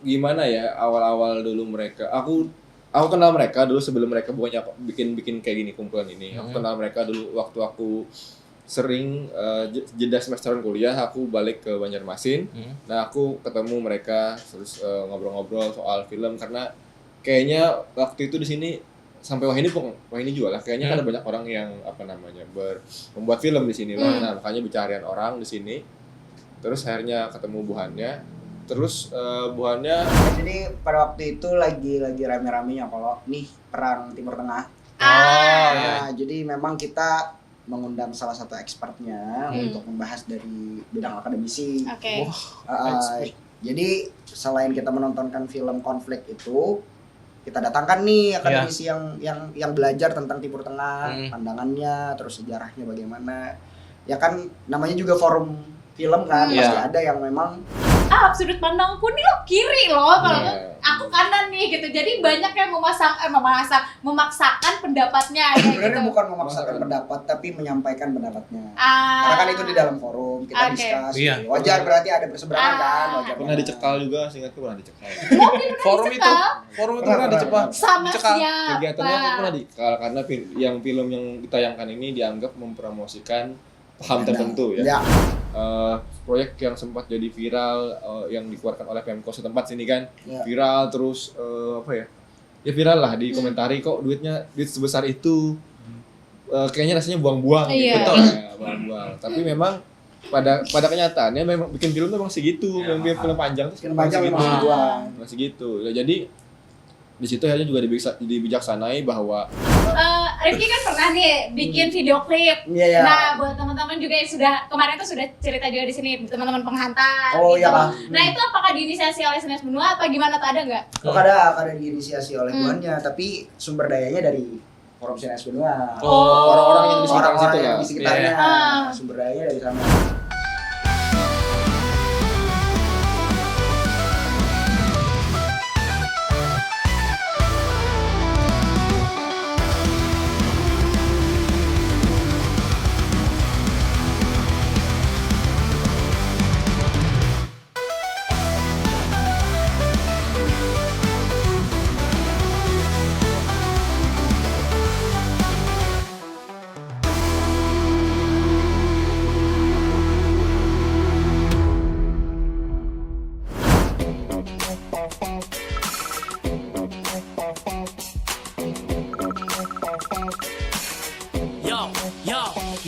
Gimana ya awal-awal dulu mereka. Aku kenal mereka dulu sebelum mereka bukannya bikin kayak gini kumpulan ini. Aku kenal mereka dulu waktu aku sering jeda semesteran kuliah aku balik ke Banjarmasin. Nah, aku ketemu mereka terus ngobrol-ngobrol soal film karena kayaknya waktu itu di sini sampai wah ini juga lah kayaknya kan ada banyak orang yang membuat film di sini lah. Nah, makanya pencarian orang di sini. Terus akhirnya ketemu Buhannya. Terus Buhannya jadi pada waktu itu lagi rame-ramenya kalau nih perang Timur Tengah. ya. Jadi memang kita mengundang salah satu expertnya untuk membahas dari bidang akademisi. Oke. Jadi selain kita menontonkan film konflik itu, kita datangkan nih akademisi yang belajar tentang Timur Tengah, pandangannya, terus sejarahnya bagaimana. Ya kan namanya juga forum film kan, pasti ada yang memang sudut pandang pun nih lo kiri loh, kalau aku kanan nih gitu. Jadi banyak yang memaksakan pendapatnya kayak sebenarnya gitu. bukan memaksakan pendapat tapi menyampaikan pendapatnya. Karena kan itu di dalam forum kita discuss. Gitu. Wajar berarti ada berseberangan kan, wajar. Pernah dicekal juga, seingatku pernah dicekal. Forum itu pernah dicekal. Sama Dicekal. siapa? Kegiatannya aku pernah dicekal karena film yang ditayangkan ini dianggap mempromosikan paham tertentu ya. Proyek yang sempat jadi viral yang dikeluarkan oleh Pemko setempat sini kan, viral terus ya viral lah dikomentari kok duit sebesar itu, kayaknya rasanya buang-buang gitu. Betul ya, buang-buang. Tapi memang pada kenyataannya memang bikin film memang segitu, film panjang tuh memang segitu. Ya, jadi di situ akhirnya juga dibijaksanai bahwa Rifki kan pernah nih bikin video klip. Nah, buat teman-teman juga yang kemarin tuh sudah cerita juga di sini teman-teman penghantar gitu. Nah, itu apakah diinisiasi oleh Sines Benua apa gimana tuh, ada nggak? Ada diinisiasi oleh Buhannya, tapi sumber dayanya dari Forum Sines Benua. Orang-orang yang di sekitarnya. Sumber dayanya dari sana.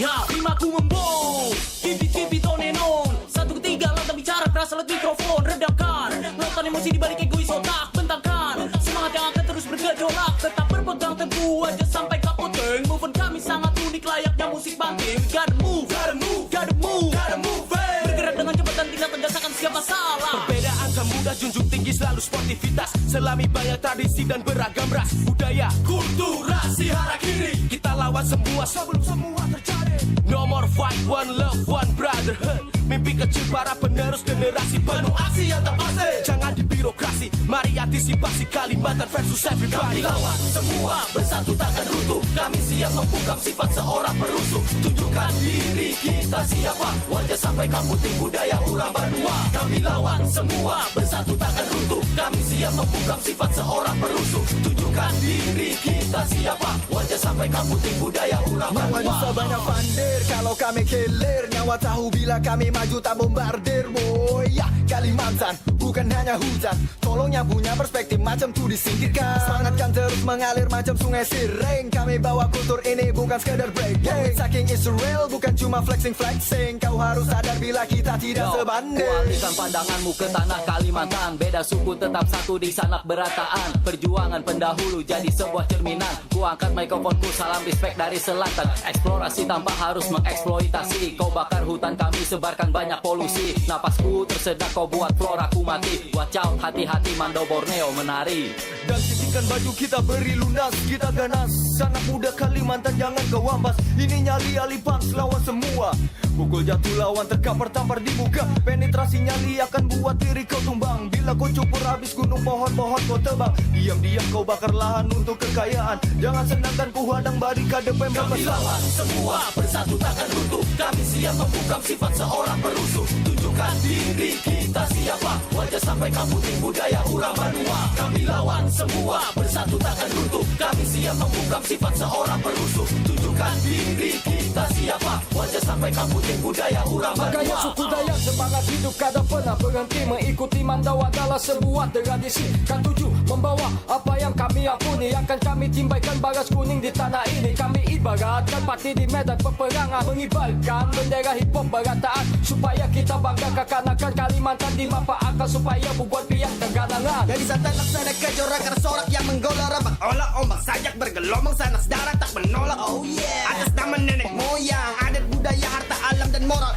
Rimaku membong, cibi-cibi tonenon. 1, 2, 3 lantang bicara keras lewat mikrofon. Redamkan, lautan emosi dibalik egois otak. Bentangkan, semangat yang akan terus bergejolak. Tetap berpegang teguh aja sampai kapoteng. Move on kami sangat unik layaknya musik banting. Gotta move, gotta move, gotta move, gotta move. Bergerak dengan cepat dan tidak tegasakan siapa salah. Perbedaan tak mudah, junjung tinggi selalu sportivitas. Selami banyak tradisi dan beragam ras. Budaya, kulturasi, harakiri. Kita lawan semua sebelum semua terjadi. No more fight, one love, one brotherhood. Mimpi kecil para penerus generasi penuh aksi yang tak pasti. Jangan di birokrasi, mari antisipasi Kalimantan versus everybody. Kami lawan semua, bersatu takkan runtuh. Kami siap membungkam sifat seorang perusuh. Tunjukkan diri kita siapa, wajah sampai kamu ting budaya orang Bandua. Kami lawan semua, bersatu takkan runtuh. Kami siap membungkam sifat seorang perusuh. Tunjukkan diri kita siapa, wajah sampai kamu ting budaya orang Bandua. Nyawa banyak pandir, kalau kami kilir. Nyawa tahu bila kami maju tak bombardir. Boy, ya Kalimantan bukan hanya hujan. Tolong yang punya perspektif macam tuh disingkirkan. Semangat kan terus mengalir macam sungai Sireng. Kami bawa kultur ini bukan sekedar break. Saking Israel bukan cuma flexing. Kau harus sadar bila kita tidak sebanding. Kualihkan pandanganmu ke tanah Kalimantan. Beda suku tetap satu di sanak berataan. Perjuangan pendahulu jadi sebuah cerminan. Ku angkat mikrofonku, salam respect dari selatan. Eksplorasi tanpa harus mengeksploitasi. Kau bakar hutan, kami sebarkan banyak polusi. Napasku tersedak, kau buat floraku mati. Watch out, hati-hati Mando Borneo menari. Dan sisihkan baju kita beri lunas. Kita ganas, anak muda Kalimantan jangan kau ampas. Ini nyali alipans lawan semua. Pukul jatuh lawan terkampar-tampar di muka. Penetrasi nyali akan buat diri kau tumbang. Bila kau cukur habis gunung pohon-pohon kau tebang. Diam-diam kau bakar lahan untuk kekayaan. Jangan senangkan ku hadang barikade Pemda. Kami lawan semua, bersatu takkan runtuh. Kami siap membungkam sifat seorang perusuh. Tunjuk Tunjukkan diri kita siapa, wajah sampai kamu budaya orang Banua. Kami lawan semua, bersatu takkan runtuh. Kami siap membungkam sifat seorang perusuh. Tunjukkan diri kita siapa, wajah sampai kamu budaya orang Banua. Gaya suku Dayak semangat hidup kada pernah berhenti. Mengikuti Mandau adalah sebuah tradisi. Kan tuju membawa apa yang kami ampuni. Akan kami timbaikan bagas kuning di tanah ini. Kami ibaratkan pati di medan peperangan. Mengibarkan bendera hip hop berataan. Supaya kita bangga kekanakan Kalimantan dimanfaatkan. Supaya buat pihak keganangan. Dari santan laksana kejora sorak yang menggelora. Olah ombak sajak bergelombang sanas darah tak menolak. Oh yeah. Atas nama nenek moyang, adat budaya harta alam dan moral.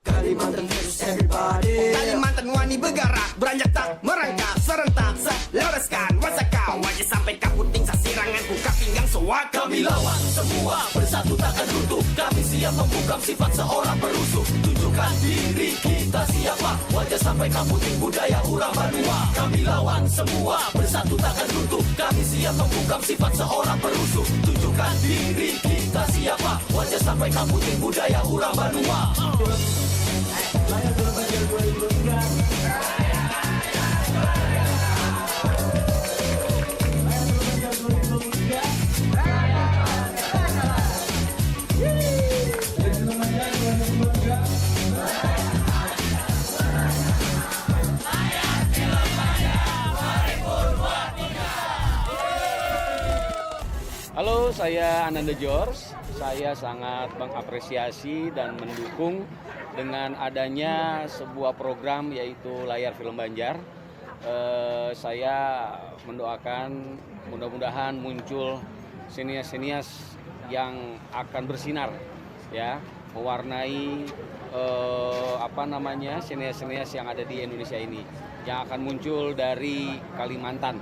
Kalimantan versus everybody. Kalimantan wani bergerak, beranjak tak merangkak, serentak seloraskan wasaka. Wajah sampai kaputing sasirangan, buka pinggang sewak. Kami lawan semua, bersatu takkan runtuh. Kami siap membungkam sifat seorang perusuh. Tunjukkan diri kita siapa, wajah sampai kaputing budaya orang Banua. Kami lawan semua, bersatu takkan runtuh. Kami siap membungkam sifat seorang perusuh. Tunjukkan diri kita siapa, wajah sampai kaputing budaya orang Banua. Halo, saya Ananda George. Saya sangat mengapresiasi dan mendukung dengan adanya sebuah program yaitu Layar Film Banjar. Saya mendoakan mudah-mudahan muncul sinias-sinias yang akan bersinar, ya, mewarnai sinias-sinias yang ada di Indonesia ini, yang akan muncul dari Kalimantan,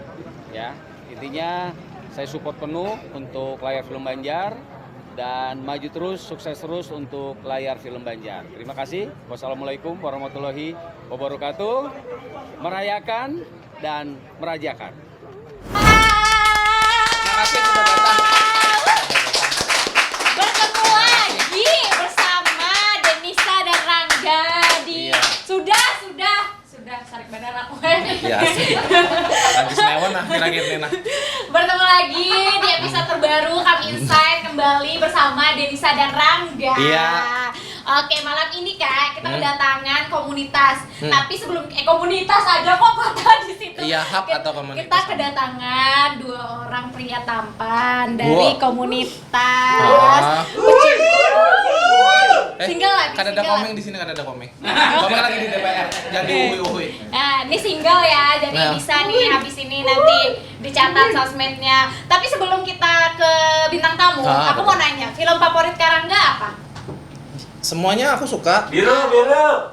ya. Intinya saya support penuh untuk Layar Film Banjar dan maju terus, sukses terus untuk Layar Film Banjar. Terima kasih. Wassalamualaikum warahmatullahi wabarakatuh. Merayakan dan merajakan. Terima kasih sudah datang. Bertemu lagi bersama Denisa dan Rangga di sudah sarik badan aku. Iya. Lagi senewan nah kira-kira. Bertemu lagi di episode terbaru Kami Insight kembali bersama Denisa dan Rangga. Iya. Oke, malam ini Kak, kita kedatangan komunitas. Tapi sebelum komunitas aja kok patah di situ. Iya, hub atau komunitas. Kita kedatangan 2 orang pria tampan dari komunitas. Single lagi. Kan ada komeng di sini, kan ada komeng. Komeng lagi di DPR. Jangan diuhui-uhui. Nah, ini single ya, jadi bisa nih habis ini nanti dicatat sosmednya. Tapi sebelum kita ke bintang tamu, aku mau nanya, film favorit Karangga apa? Semuanya aku suka. Biru.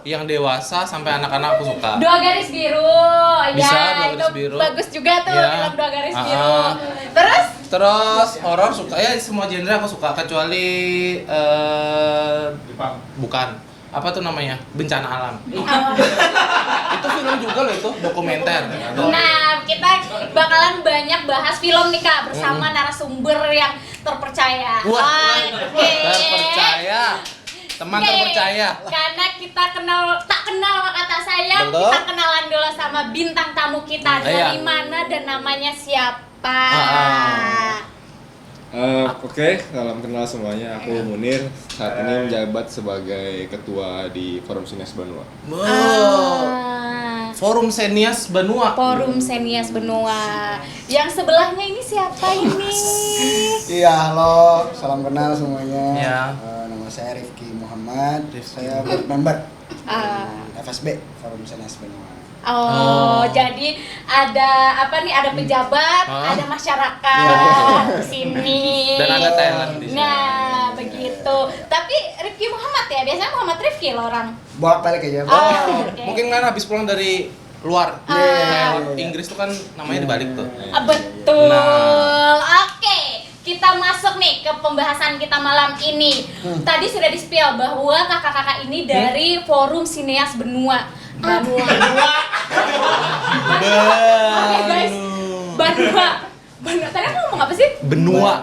Yang dewasa sampai anak-anak aku suka. 2 garis biru. Bisa, Ya, 2 garis itu biru. bagus juga tuh film 2 garis biru. Terus horor suka, ya semua genre aku suka kecuali bukan. Apa tuh namanya? Bencana alam. Itu film juga loh, itu dokumenter. Nah, kita bakalan banyak bahas film nih Kak bersama narasumber yang terpercaya. Wah, Oke. terpercaya. Teman terpercaya. Karena kita tak kenal sama kata saya, Betul. kita kenalan dulu sama bintang tamu kita. Dari mana dan namanya siapa? Oke, salam kenal semuanya. Aku Munir. Saat ini menjabat sebagai ketua di Forum Sinias Banua. Forum Sinias Banua. Forum Sinias Benua. Yang sebelahnya ini siapa ini? Iya, halo, salam kenal semuanya. Ya. Nama saya Rifki Muhammad. Saya board member FSB Forum Sinias Benua. Jadi ada apa nih? Ada pejabat, ada masyarakat di sini. Dan ada talent di sini. Nah, begitu. Tapi Rifki Muhammad ya, biasanya Muhammad Rifki loh orang. Bolak-balik aja. Oke. Mungkin kan habis pulang dari luar. Kayak Inggris tuh kan namanya dibalik tuh. Betul. Nah. Oke. Kita masuk nih ke pembahasan kita malam ini. Tadi sudah di-spill bahwa kakak-kakak ini dari Forum Sinias Benua. Oke guys. Benua. Tadi aku ngomong apa sih? Benua.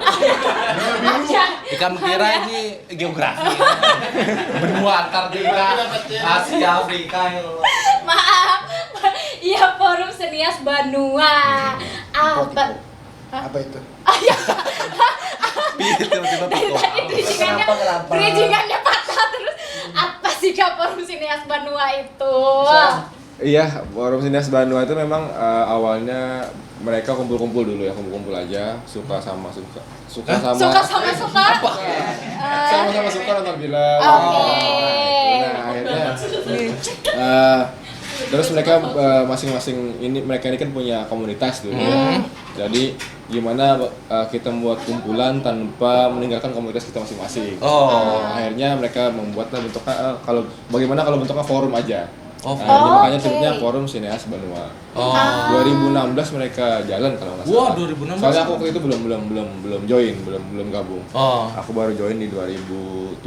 Aja. Ikan kira ini geografi. Benua Antartika, Asia, Afrika. Maaf. Iya, Forum Sinias Banua. Apa itu? Tiba-tiba Tadi bridgingannya patah terus. Apa sih Kak Forum Sinias Banua itu? Iya, Forum Sinias Banua itu memang awalnya mereka kumpul-kumpul dulu ya, kumpul-kumpul aja, suka sama suka. Sama-sama suka. Sama-sama suka nonton film. Oke. Nah, akhirnya terus mereka masing-masing mereka ini kan punya komunitas dulu ya. Jadi gimana kita membuat kumpulan tanpa meninggalkan komunitas kita masing-masing. Akhirnya mereka membuatlah bentuknya bagaimana kalau bentuknya forum aja. Makanya sebutnya Forum Sinias Banua. 2016 mereka jalan kalau nggak salah. Wah, 2016. Soalnya aku waktu itu belum join, belum gabung. Aku baru join di 2017.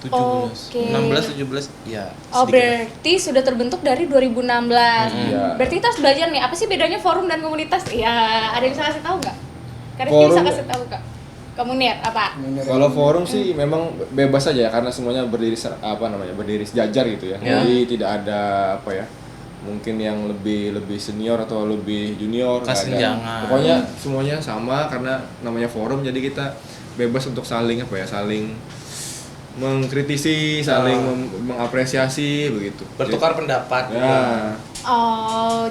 16, 17, ya. Berarti sudah terbentuk dari 2016. Berarti kita harus belajar nih, apa sih bedanya forum dan komunitas? Ya, ada yang bisa kasih tahu nggak? Karifki bisa kasih tahu Kak. Komunir apa? Kalau forum sih memang bebas aja ya, karena semuanya berdiri sejajar gitu ya. Jadi tidak ada mungkin yang lebih senior atau lebih junior, Kesenjangan. Pokoknya semuanya sama karena namanya forum, jadi kita bebas untuk saling mengkritisi, saling mengapresiasi begitu. Bertukar pendapat. Ya.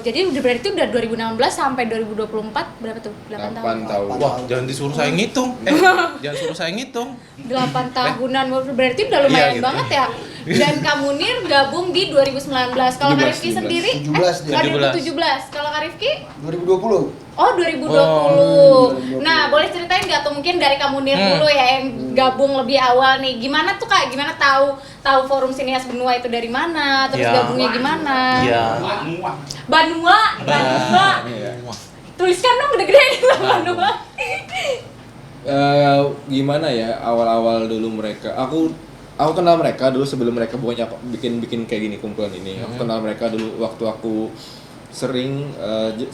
Jadi berarti udah 2016 sampai 2024 berapa tuh? 8 tahun. Wah, jangan disuruh saya ngitung. Jangan suruh saya ngitung. 8 tahunan berarti udah lumayan gitu. banget ya. Dan Kamunir gabung di 2019. Kalau Karifki sendiri 2017. Kalau Karifki 2020. Oh, 2020. Nah, boleh ceritain nggak tuh mungkin dari Kamunir dulu ya yang gabung lebih awal nih. Gimana tuh Kak? Gimana tahu Forum Sinias Benua itu dari mana? Terus gabungnya gimana? Iya. Banua. Tuliskan dong gede-gede gitu Banua. Gimana ya awal-awal dulu mereka. Aku kenal mereka dulu sebelum mereka bikin kayak gini kumpulan ini. Aku kenal mereka dulu waktu aku sering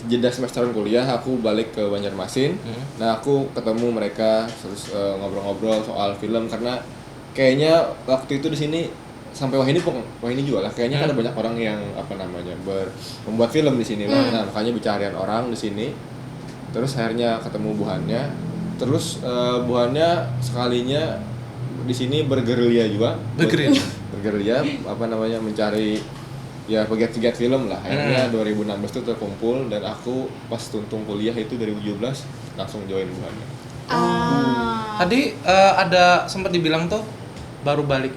jeda semesteran kuliah, aku balik ke Banjarmasin. Nah, aku ketemu mereka terus ngobrol-ngobrol soal film karena kayaknya waktu itu di sini sampai Wahini juga lah. Kayaknya kan ada banyak orang yang membuat film di sini. Nah, makanya bicarain orang di sini. Terus akhirnya ketemu Buhannya. Terus Buhannya sekalinya di sini bergerilya juga. Bergerilya mencari ya pegiat-pegiat film lah. Akhirnya 2016 itu terkumpul dan aku pas tuntung kuliah itu 2017 langsung join Buhannya. Tadi ada sempat dibilang tuh baru balik.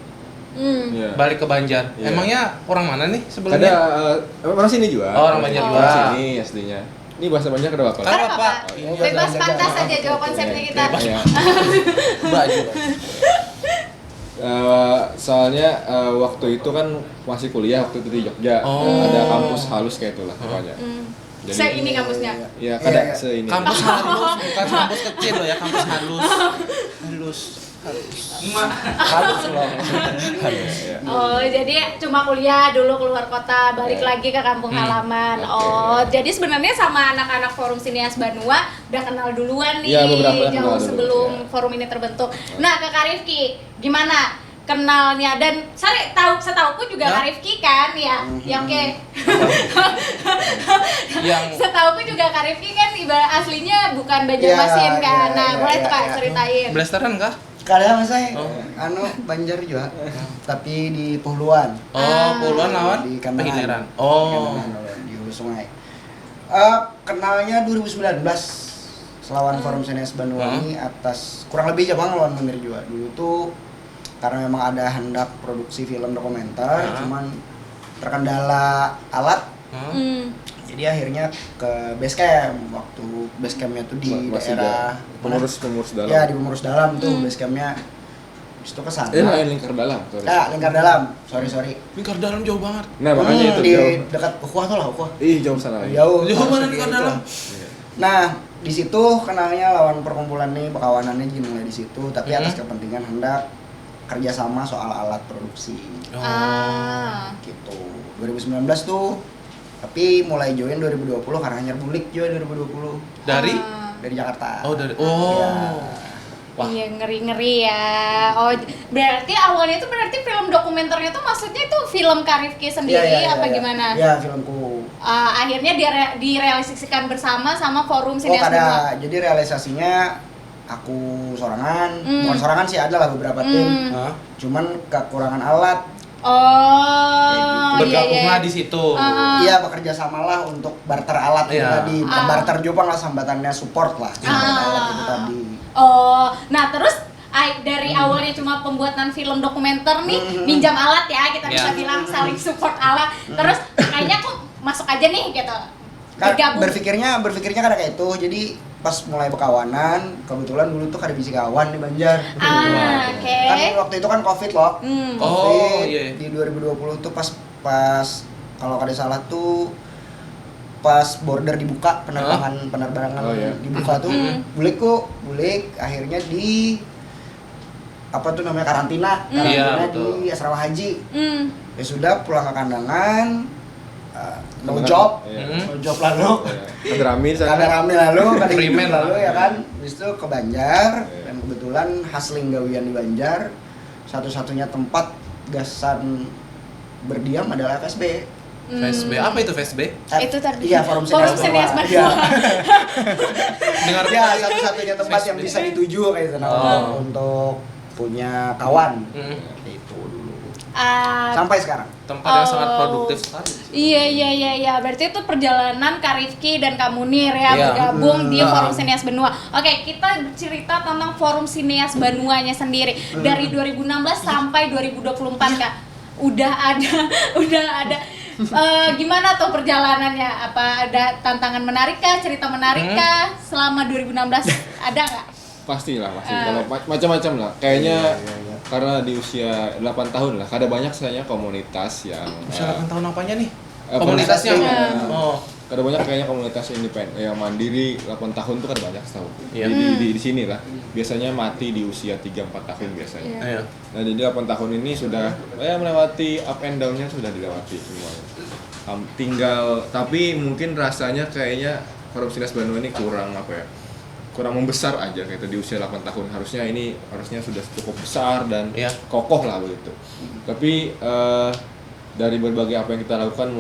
Balik ke Banjar. Emangnya orang mana nih sebelumnya? Ada orang sini juga. Orang Banjar juga. Orang sini aslinya. Ini bahasa Banjar kenapa? Apa? Bebas pantas aja jawab konsepnya kita. Baju. Soalnya waktu itu kan masih kuliah waktu itu di Jogja. Ada kampus halus kayak itulah pokoknya. Jadi ini kampusnya. Iya, kada seini. Kampus halus, bukan kampus kecil loh ya, kampus halus. Halus loh. Jadi cuma kuliah dulu keluar kota, balik lagi ke kampung halaman. Jadi sebenarnya sama anak-anak Forum Sinias Banua udah kenal duluan nih, jauh sebelum forum ini terbentuk. Nah, ke Karifki, gimana kenalnya? Dan setauku juga Karifki kan ya. Ya oke. Setauku juga Karifki kan aslinya bukan Banjarmasin kan. Nah, boleh tuh Kak ceritain. Blasteran kah? Kadang saya Banjar juga, tapi di Puhluan. Puhluan lawan di Pengineran. Di Hulu Sungai. Kenalnya 2019 lawan Forum Sinias Banua ini atas kurang lebih Jepang lawan Munir juga. Dulu tuh karena memang ada hendak produksi film dokumenter, cuman terkendala alat. Jadi akhirnya ke base camp. Waktu base campnya tuh di daerah pengurus dalam. Ya, di pengurus dalam tuh base campnya. Habis itu kesana. Lingkar dalam. Lingkar dalam. Sorry. Lingkar dalam jauh banget. Nah, makanya itu di jauh. dekat Ukhuwah tuh lah, Ukhuwah. Jauh sana. Jauh mana lingkar dalam? Nah, di situ kenalnya lawan perkumpulan nih, pekawanannya dimulai di situ, tapi atas kepentingan hendak kerjasama soal alat produksi. Gitu. 2019 tuh, tapi mulai join 2020 karena hanya bulik juga 2020. Dari Jakarta. dari. Ya. Wah. Iya, ngeri-ngeri ya. Oh, berarti awalnya itu berarti film dokumenternya tuh maksudnya itu film Karifki sendiri apa gimana? Iya, filmku. Akhirnya direalisasikan bersama sama Forum Sineas Benua. Jadi realisasinya aku sorangan, bukan sorangan sih, ada lah beberapa tim. Cuman kekurangan alat. Oh, bergabunglah di situ. Iya, bekerja samalah untuk barter alat itu tadi. Bukan barter Jepang lah, sambatannya support lah. Alat itu tadi. Oh, nah terus dari awalnya cuma pembuatan film dokumenter nih, minjam alat ya, kita bisa bilang saling support alat. Terus kayaknya aku masuk aja nih gitu. Bergabung. Berpikirnya karena kayak itu. Jadi pas mulai berkawanan, kebetulan dulu tuh ada bisi kawan di Banjar. Oke. Kan waktu itu kan Covid loh. Covid di 2020 tuh pas kalau kada salah tuh pas border dibuka, penerbangan dibuka tuh bulik akhirnya di apa tuh namanya karantina di asrama haji. Ya sudah, pulang ke kandangan, no job lalu Kada rame lalu ya kan. Habis itu ke Banjar dan kebetulan hustling gawian di Banjar, satu-satunya tempat gasan berdiam adalah FSB. FSB, apa itu FSB? Itu tadi. Iya, Forum Sineas Benua. Iya. Dengar ya, satu-satunya tempat yang bisa dituju kayak gitu untuk punya kawan. Itu dulu. Sampai sekarang. Tempat yang sangat produktif sekali. Iya. Berarti itu perjalanan Karifki dan Kak Munir ya bergabung di Forum Sineas Benua. Oke, kita cerita tentang Forum Sineas Benuanya sendiri dari 2016 sampai 2024 Kak. Udah ada gimana tuh perjalanannya? Apa ada tantangan menarik kah, cerita menarik kah selama 2016? Ada nggak? Pastilah. Kalau macam-macam lah. Kayaknya karena di usia 8 tahun lah, ada banyak sebenarnya komunitas yang usia 8 tahun apanya nih? Komunitasnya? Ada banyak kayaknya komunitas independen yang mandiri 8 tahun tuh ada banyak setahu. Iya. Di sini lah. Biasanya mati di usia 3-4 tahun biasanya. Iya. Nah, jadi 8 tahun ini sudah melewati up and down-nya sudah dilewati semuanya. Tinggal tapi mungkin rasanya kayaknya Forum Sineas Benua ini kurang membesar aja kayak di usia 8 tahun. Harusnya sudah cukup besar dan kokoh lah begitu. Tapi dari berbagai apa yang kita lakukan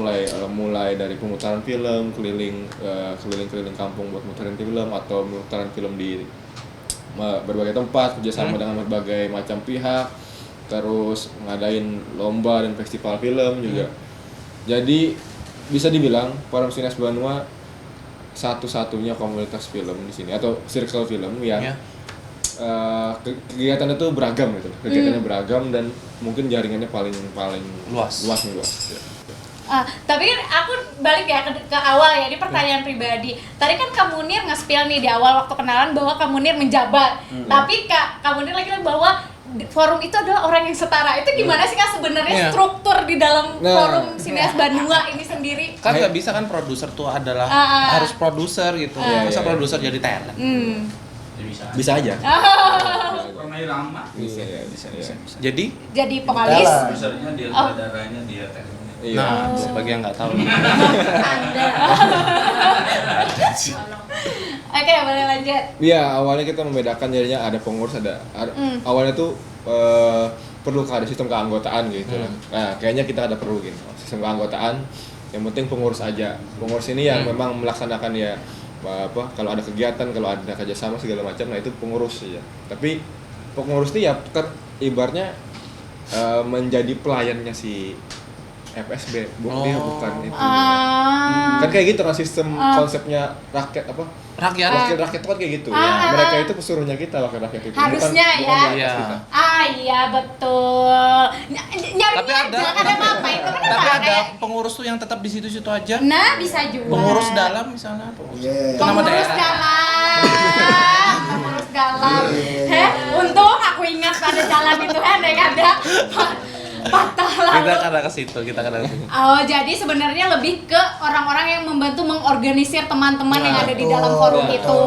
mulai dari pemutaran film keliling kampung buat mutarin film atau pemutaran film di berbagai tempat, kerjasama dengan berbagai macam pihak, terus ngadain lomba dan festival film juga. Jadi bisa dibilang Forum Sineas Benua satu-satunya komunitas film di sini atau circle film yang kegiatannya tuh beragam gitu. Kegiatannya beragam dan mungkin jaringannya paling luas. Tapi aku balik ya ke awal ya, ini pertanyaan pribadi. Tadi kan Kak Munir nge-spill nih di awal waktu kenalan bahwa Kak Munir menjabat. Tapi Kak Munir lagi bilang bahwa forum itu adalah orang yang setara. Itu gimana sih Kak sebenarnya struktur di dalam Forum Sineas Benua ini sendiri? Kan nggak bisa kan produser tuh adalah harus produser gitu. Masa produser jadi talent? Bisa aja. Pernah Irama. Bisa. Jadi vokalis. Produsernya dia, saudaranya dia tekniknya. Nah, bagi yang nggak tahu. Anda. Oke, boleh lanjut. Iya, awalnya kita membedakan jadinya ada pengurus awalnya tuh perlu ada sistem keanggotaan gitu. Nah, kayaknya kita ada perlu gitu. Sistem keanggotaan, yang penting pengurus aja. Pengurus ini yang memang melaksanakan kalau ada kegiatan, kalau ada kerjasama segala macam, nah itu pengurus ya. Tapi pengurus ini ya ibaratnya menjadi pelayannya si FSB, dia bukan itu. Kan kayak gitu kan sistem konsepnya rakyat Rakyat itu kan kayak gitu ya. Mereka itu pesuruhnya kita wakil rakyat itu. Harusnya bukan kita. Iya betul. Nyari Tapi aja ada apa itu kan tapi ada pengurus tuh yang tetap di situ-situ aja. Nah, bisa juga. Pengurus dalam misalnya. Pengurus dalam. Untung aku ingat pada jalan itu ada patah lalu. Kita kada ke situ. Oh, jadi sebenarnya lebih ke orang-orang yang membantu mengorganisir teman-teman yang ada di dalam forum itu.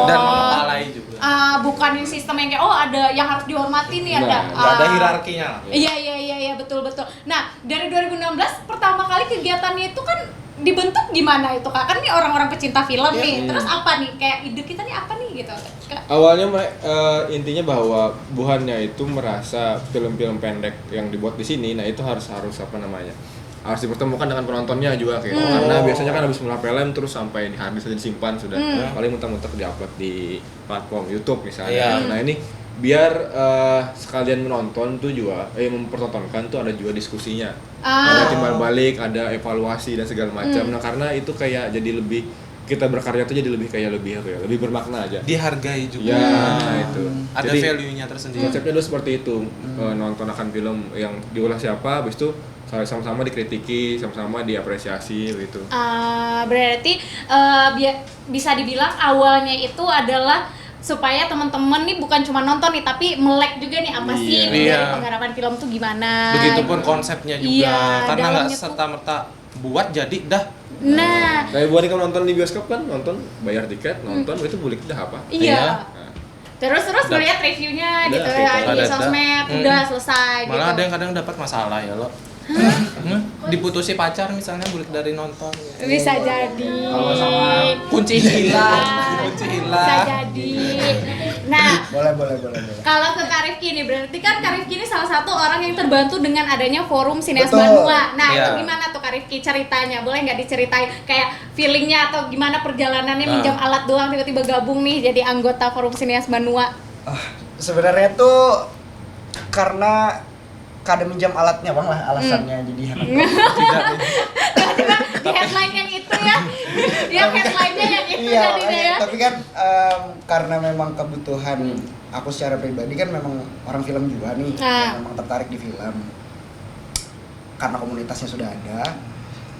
Dan mengepalai juga. Bukan sistem yang kayak ada yang harus dihormati nih ada. Ada hierarkinya. Iya betul. Nah, dari 2016 pertama kali kegiatannya itu kan dibentuk gimana itu Kak? Kan nih orang-orang pecinta film nih. Terus apa nih kayak ide kita nih apa nih gitu? Awalnya intinya bahwa Buhannya itu merasa film-film pendek yang dibuat di sini, nah itu harus apa namanya? Harus dipertemukan dengan penontonnya juga kayak karena biasanya kan habis mulai film terus sampai di harddisk saja disimpan sudah paling muter-muter diupload di platform YouTube misalnya. Nah ini biar sekalian menonton tuh juga mempertontonkan tuh ada juga diskusinya, ada timbal balik, ada evaluasi dan segala macam. Nah karena itu kayak jadi lebih kita berkarya tuh jadi lebih bermakna aja, dihargai juga itu ada jadi, value-nya tersendiri. Konsepnya dulu seperti itu, nonton akan film yang diolah siapa, habis itu sama-sama dikritiki, sama-sama diapresiasi gitu. Berarti bisa dibilang awalnya itu adalah supaya teman-teman nih bukan cuma nonton nih tapi melek juga nih apa sih dari penggarapan film tuh gimana. Begitupun konsepnya juga, karena nggak serta-merta buat jadi dah. Nah, kayak buat kamu nonton di bioskop kan, nonton bayar tiket, nonton itu bulik dah apa? Iya. Terus melihat reviewnya gitu ya di sosmed udah selesai. Malah gitu. ada yang kadang dapat masalah ya lo. Diputusi pacar misalnya bulik dari nonton. Bisa jadi. Kalau sama kunci hilang. Bisa jadi. Nah, boleh. kalau ke Kak Rifki nih, berarti kan Kak Rifki ini salah satu orang yang terbantu dengan adanya forum Sineas Banua. Nah, itu gimana tuh Kak Rifki ceritanya? Boleh nggak diceritain kayak feelingnya atau gimana perjalanannya minjam alat doang tiba-tiba gabung nih jadi anggota forum Sineas Banua? Sebenarnya tuh karena kada minjam alatnya bang lah alasannya jadi di headline yang itu ya yang headline-nya yang itu jadinya ya. Tapi kan karena memang kebutuhan aku secara pribadi kan memang orang film juga nih, memang tertarik di film karena komunitasnya sudah ada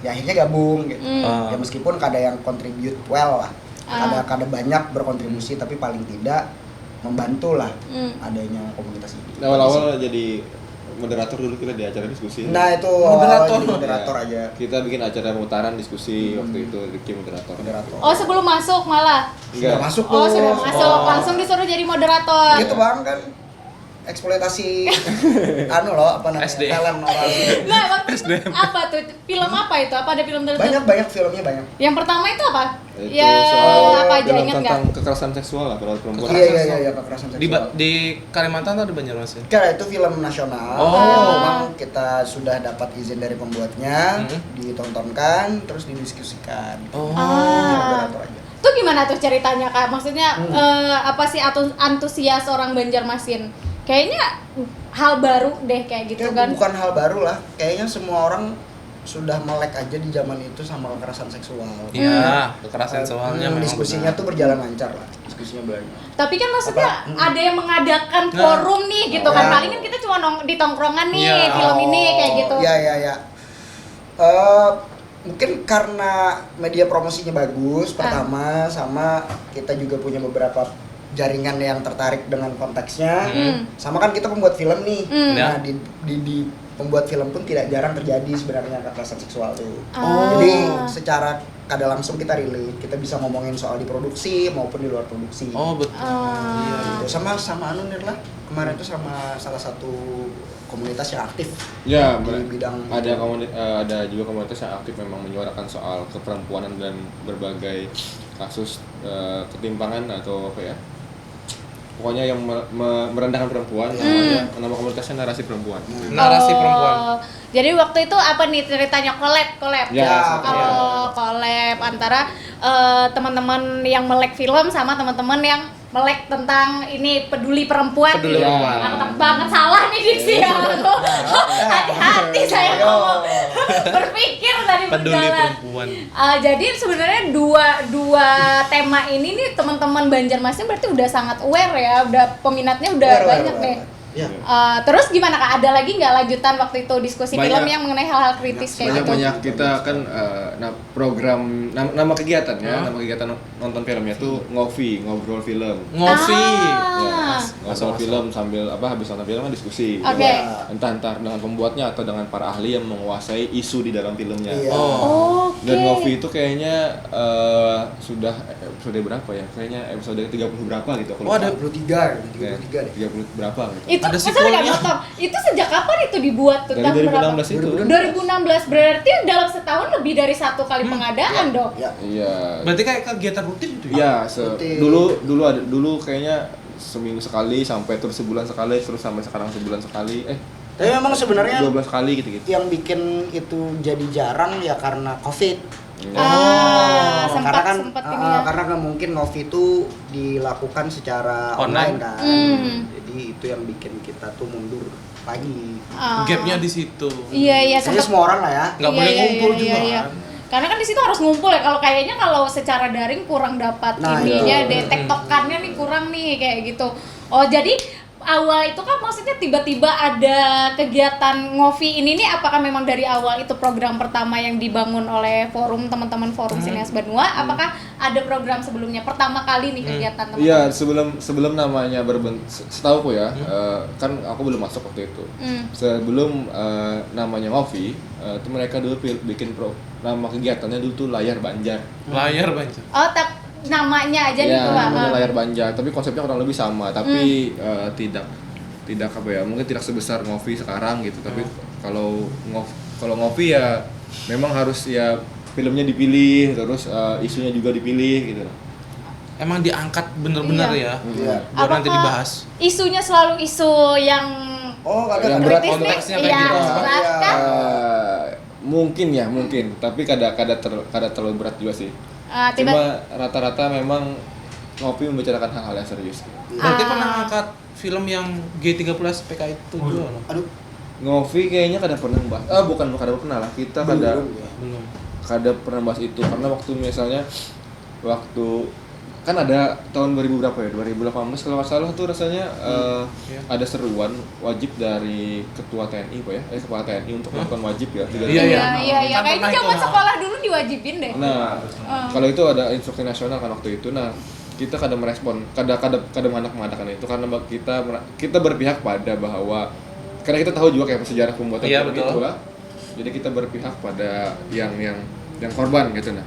ya akhirnya gabung gitu. Ya meskipun kada yang contribute well lah, kada banyak berkontribusi tapi paling tidak membantu lah adanya komunitas ini. Awal-awal jadi moderator dulu kita di acara diskusi. Nah itu moderator aja. Kita bikin acara pemutaran diskusi waktu itu Rifki moderator. Oh sebelum masuk malah? Enggak. Sudah masuk. Langsung disuruh jadi moderator. Gitu bang kan eksploitasi apa namanya talent orang. Nah apa tuh film apa itu? Apa ada film tertentu? Banyak filmnya banyak. Yang pertama itu apa? Itu apa aja ingat nggak? Tentang kekerasan seksual lah pada perempuan. Iya kekerasan seksual. Di Kalimantan atau di Banjarmasin? Karena itu film nasional. Memang kita sudah dapat izin dari pembuatnya, ditontonkan, terus didiskusikan. Moderator aja. Tuh gimana tuh ceritanya Kak? Maksudnya apa sih antusias orang Banjarmasin? Kayaknya hal baru deh kayak gitu kan? Bukan hal baru lah, kayaknya semua orang sudah melek aja di zaman itu sama kekerasan seksual. Iya, kekerasan seksualnya diskusinya tuh berjalan lancar lah, diskusinya banyak. Tapi kan maksudnya ada yang mengadakan forum nih gitu kan, paling kan kita cuma di tongkrongan nih film ini kayak gitu. Iya. Mungkin karena media promosinya bagus pertama, sama kita juga punya beberapa jaringan yang tertarik dengan konteksnya. Sama kan kita pembuat film nih. Nah di pembuat film pun tidak jarang terjadi sebenarnya kekerasan seksual tuh. Jadi secara kada langsung kita relate, kita bisa ngomongin soal di produksi maupun di luar produksi. Oh betul. Iya gitu. Sama Anunir lah. Kemarin tuh sama salah satu komunitas yang aktif. Ya, di bidang ada juga komunitas yang aktif memang menyuarakan soal keperempuanan dan berbagai kasus ketimpangan atau apa ya. Pokoknya yang merendahkan perempuan, nama komunitasnya Narasi Perempuan. Narasi Perempuan. Jadi waktu itu apa nih ceritanya collab? Ya, collab antara teman-teman yang melek film sama teman-teman yang melek tentang ini peduli perempuan. Mantap banget, salah nih diksi ya. Hati-hati saya ngomong. Berpikir tadi peduli berjalan. Perempuan. Jadi sebenarnya dua tema ini nih teman-teman Banjarmasin berarti udah sangat aware ya, udah peminatnya udah banyak nih. Ya. Terus gimana Kak? Ada lagi nggak lanjutan waktu itu diskusi film yang mengenai hal-hal kritis kayak gitu? Banyak kita kan program nama kegiatannya, nama kegiatan nonton filmnya tuh ngobrol film. Ngobrol film sambil habis nonton film kan diskusi. Entah dengan pembuatnya atau dengan para ahli yang menguasai isu di dalam filmnya. Dan ngopi itu kayaknya sudah episode berapa ya? Kayaknya episode 30 berapa gitu. Ada 33 deh. 30 berapa gitu. itu Ada masa nggak sequelnya. nonton? Itu sejak kapan itu dibuat tuh? Dari Tahun berapa? 2016 itu. 2016 berarti dalam setahun lebih dari 1 kali pengadaan dong. Ya. Iya. Berarti kayak kegiatan rutin gitu ya? Iya, Rutin. dulu kayaknya seminggu sekali sampai terus sebulan sekali terus sampai sekarang sebulan sekali. Tapi memang sebenarnya 12 kali gitu-gitu. yang bikin itu jadi jarang ya karena COVID. Sempat karena kan ini ya. karena nggak mungkin Novi itu dilakukan secara Online. online kan. Jadi itu yang bikin kita tuh mundur lagi. Gapnya di situ. Iya, Kayaknya semua orang lah ya. Nggak boleh ngumpul juga iya. kan. Karena kan di situ harus ngumpul ya. Kalau secara daring kurang dapat Nah, ininya iya. deh, tektokannya nih kurang nih kayak gitu. Oh, jadi awal itu kan maksudnya tiba-tiba ada kegiatan Ngopi ini nih, apakah memang dari awal itu program pertama yang dibangun oleh teman-teman forum Sineas Benua? Apakah ada program sebelumnya pertama kali nih kegiatan teman-teman? Iya, sebelum namanya setahuku ya, kan aku belum masuk waktu itu. Sebelum namanya Ngopi, itu mereka dulu bikin nama kegiatannya dulu tuh Layar Banjar. Layar Banjar. Oh, namanya aja Ya, gitu lah. namanya Layar Banjar, tapi konsepnya kurang lebih sama, tapi tidak apa ya, mungkin tidak sebesar Ngopi sekarang gitu. Tapi kalau Ngopi ya memang harus ya filmnya dipilih, terus isunya juga dipilih gitu. Emang diangkat bener-bener ya? Iya. Buat nanti Apakah dibahas. isunya selalu isu yang Oh, ada Yang berat kritis nih? konteksnya kayak Iya, gitu. berat kan? Mungkin, tapi kadang terlalu berat juga sih. Tiba Cuma rata-rata memang Ngopi membicarakan hal-hal yang serius. Berarti pernah angkat film yang G30 PKI itu juga loh? Aduh, Ngopi kayaknya kada pernah bahas. Bukan kada pernah lah. Kita Belum. kada pernah bahas itu karena waktu kan ada tahun 2000 berapa ya? 2018 kalau nggak salah tuh rasanya ada seruan wajib dari ketua TNI Pak ya? Kepala TNI untuk melakukan wajib ya. Iya. Iya. Kan Kayaknya pernah zaman itu, sekolah dulu diwajibin deh. Nah, kalau itu ada instruksi nasional kan waktu itu. Nah, kita kada merespon, kada mengadak-mengadakan itu karena kita berpihak pada bahwa karena kita tahu juga kayak sejarah pembuatan film itu lah. Jadi kita berpihak pada yang korban gitu nah.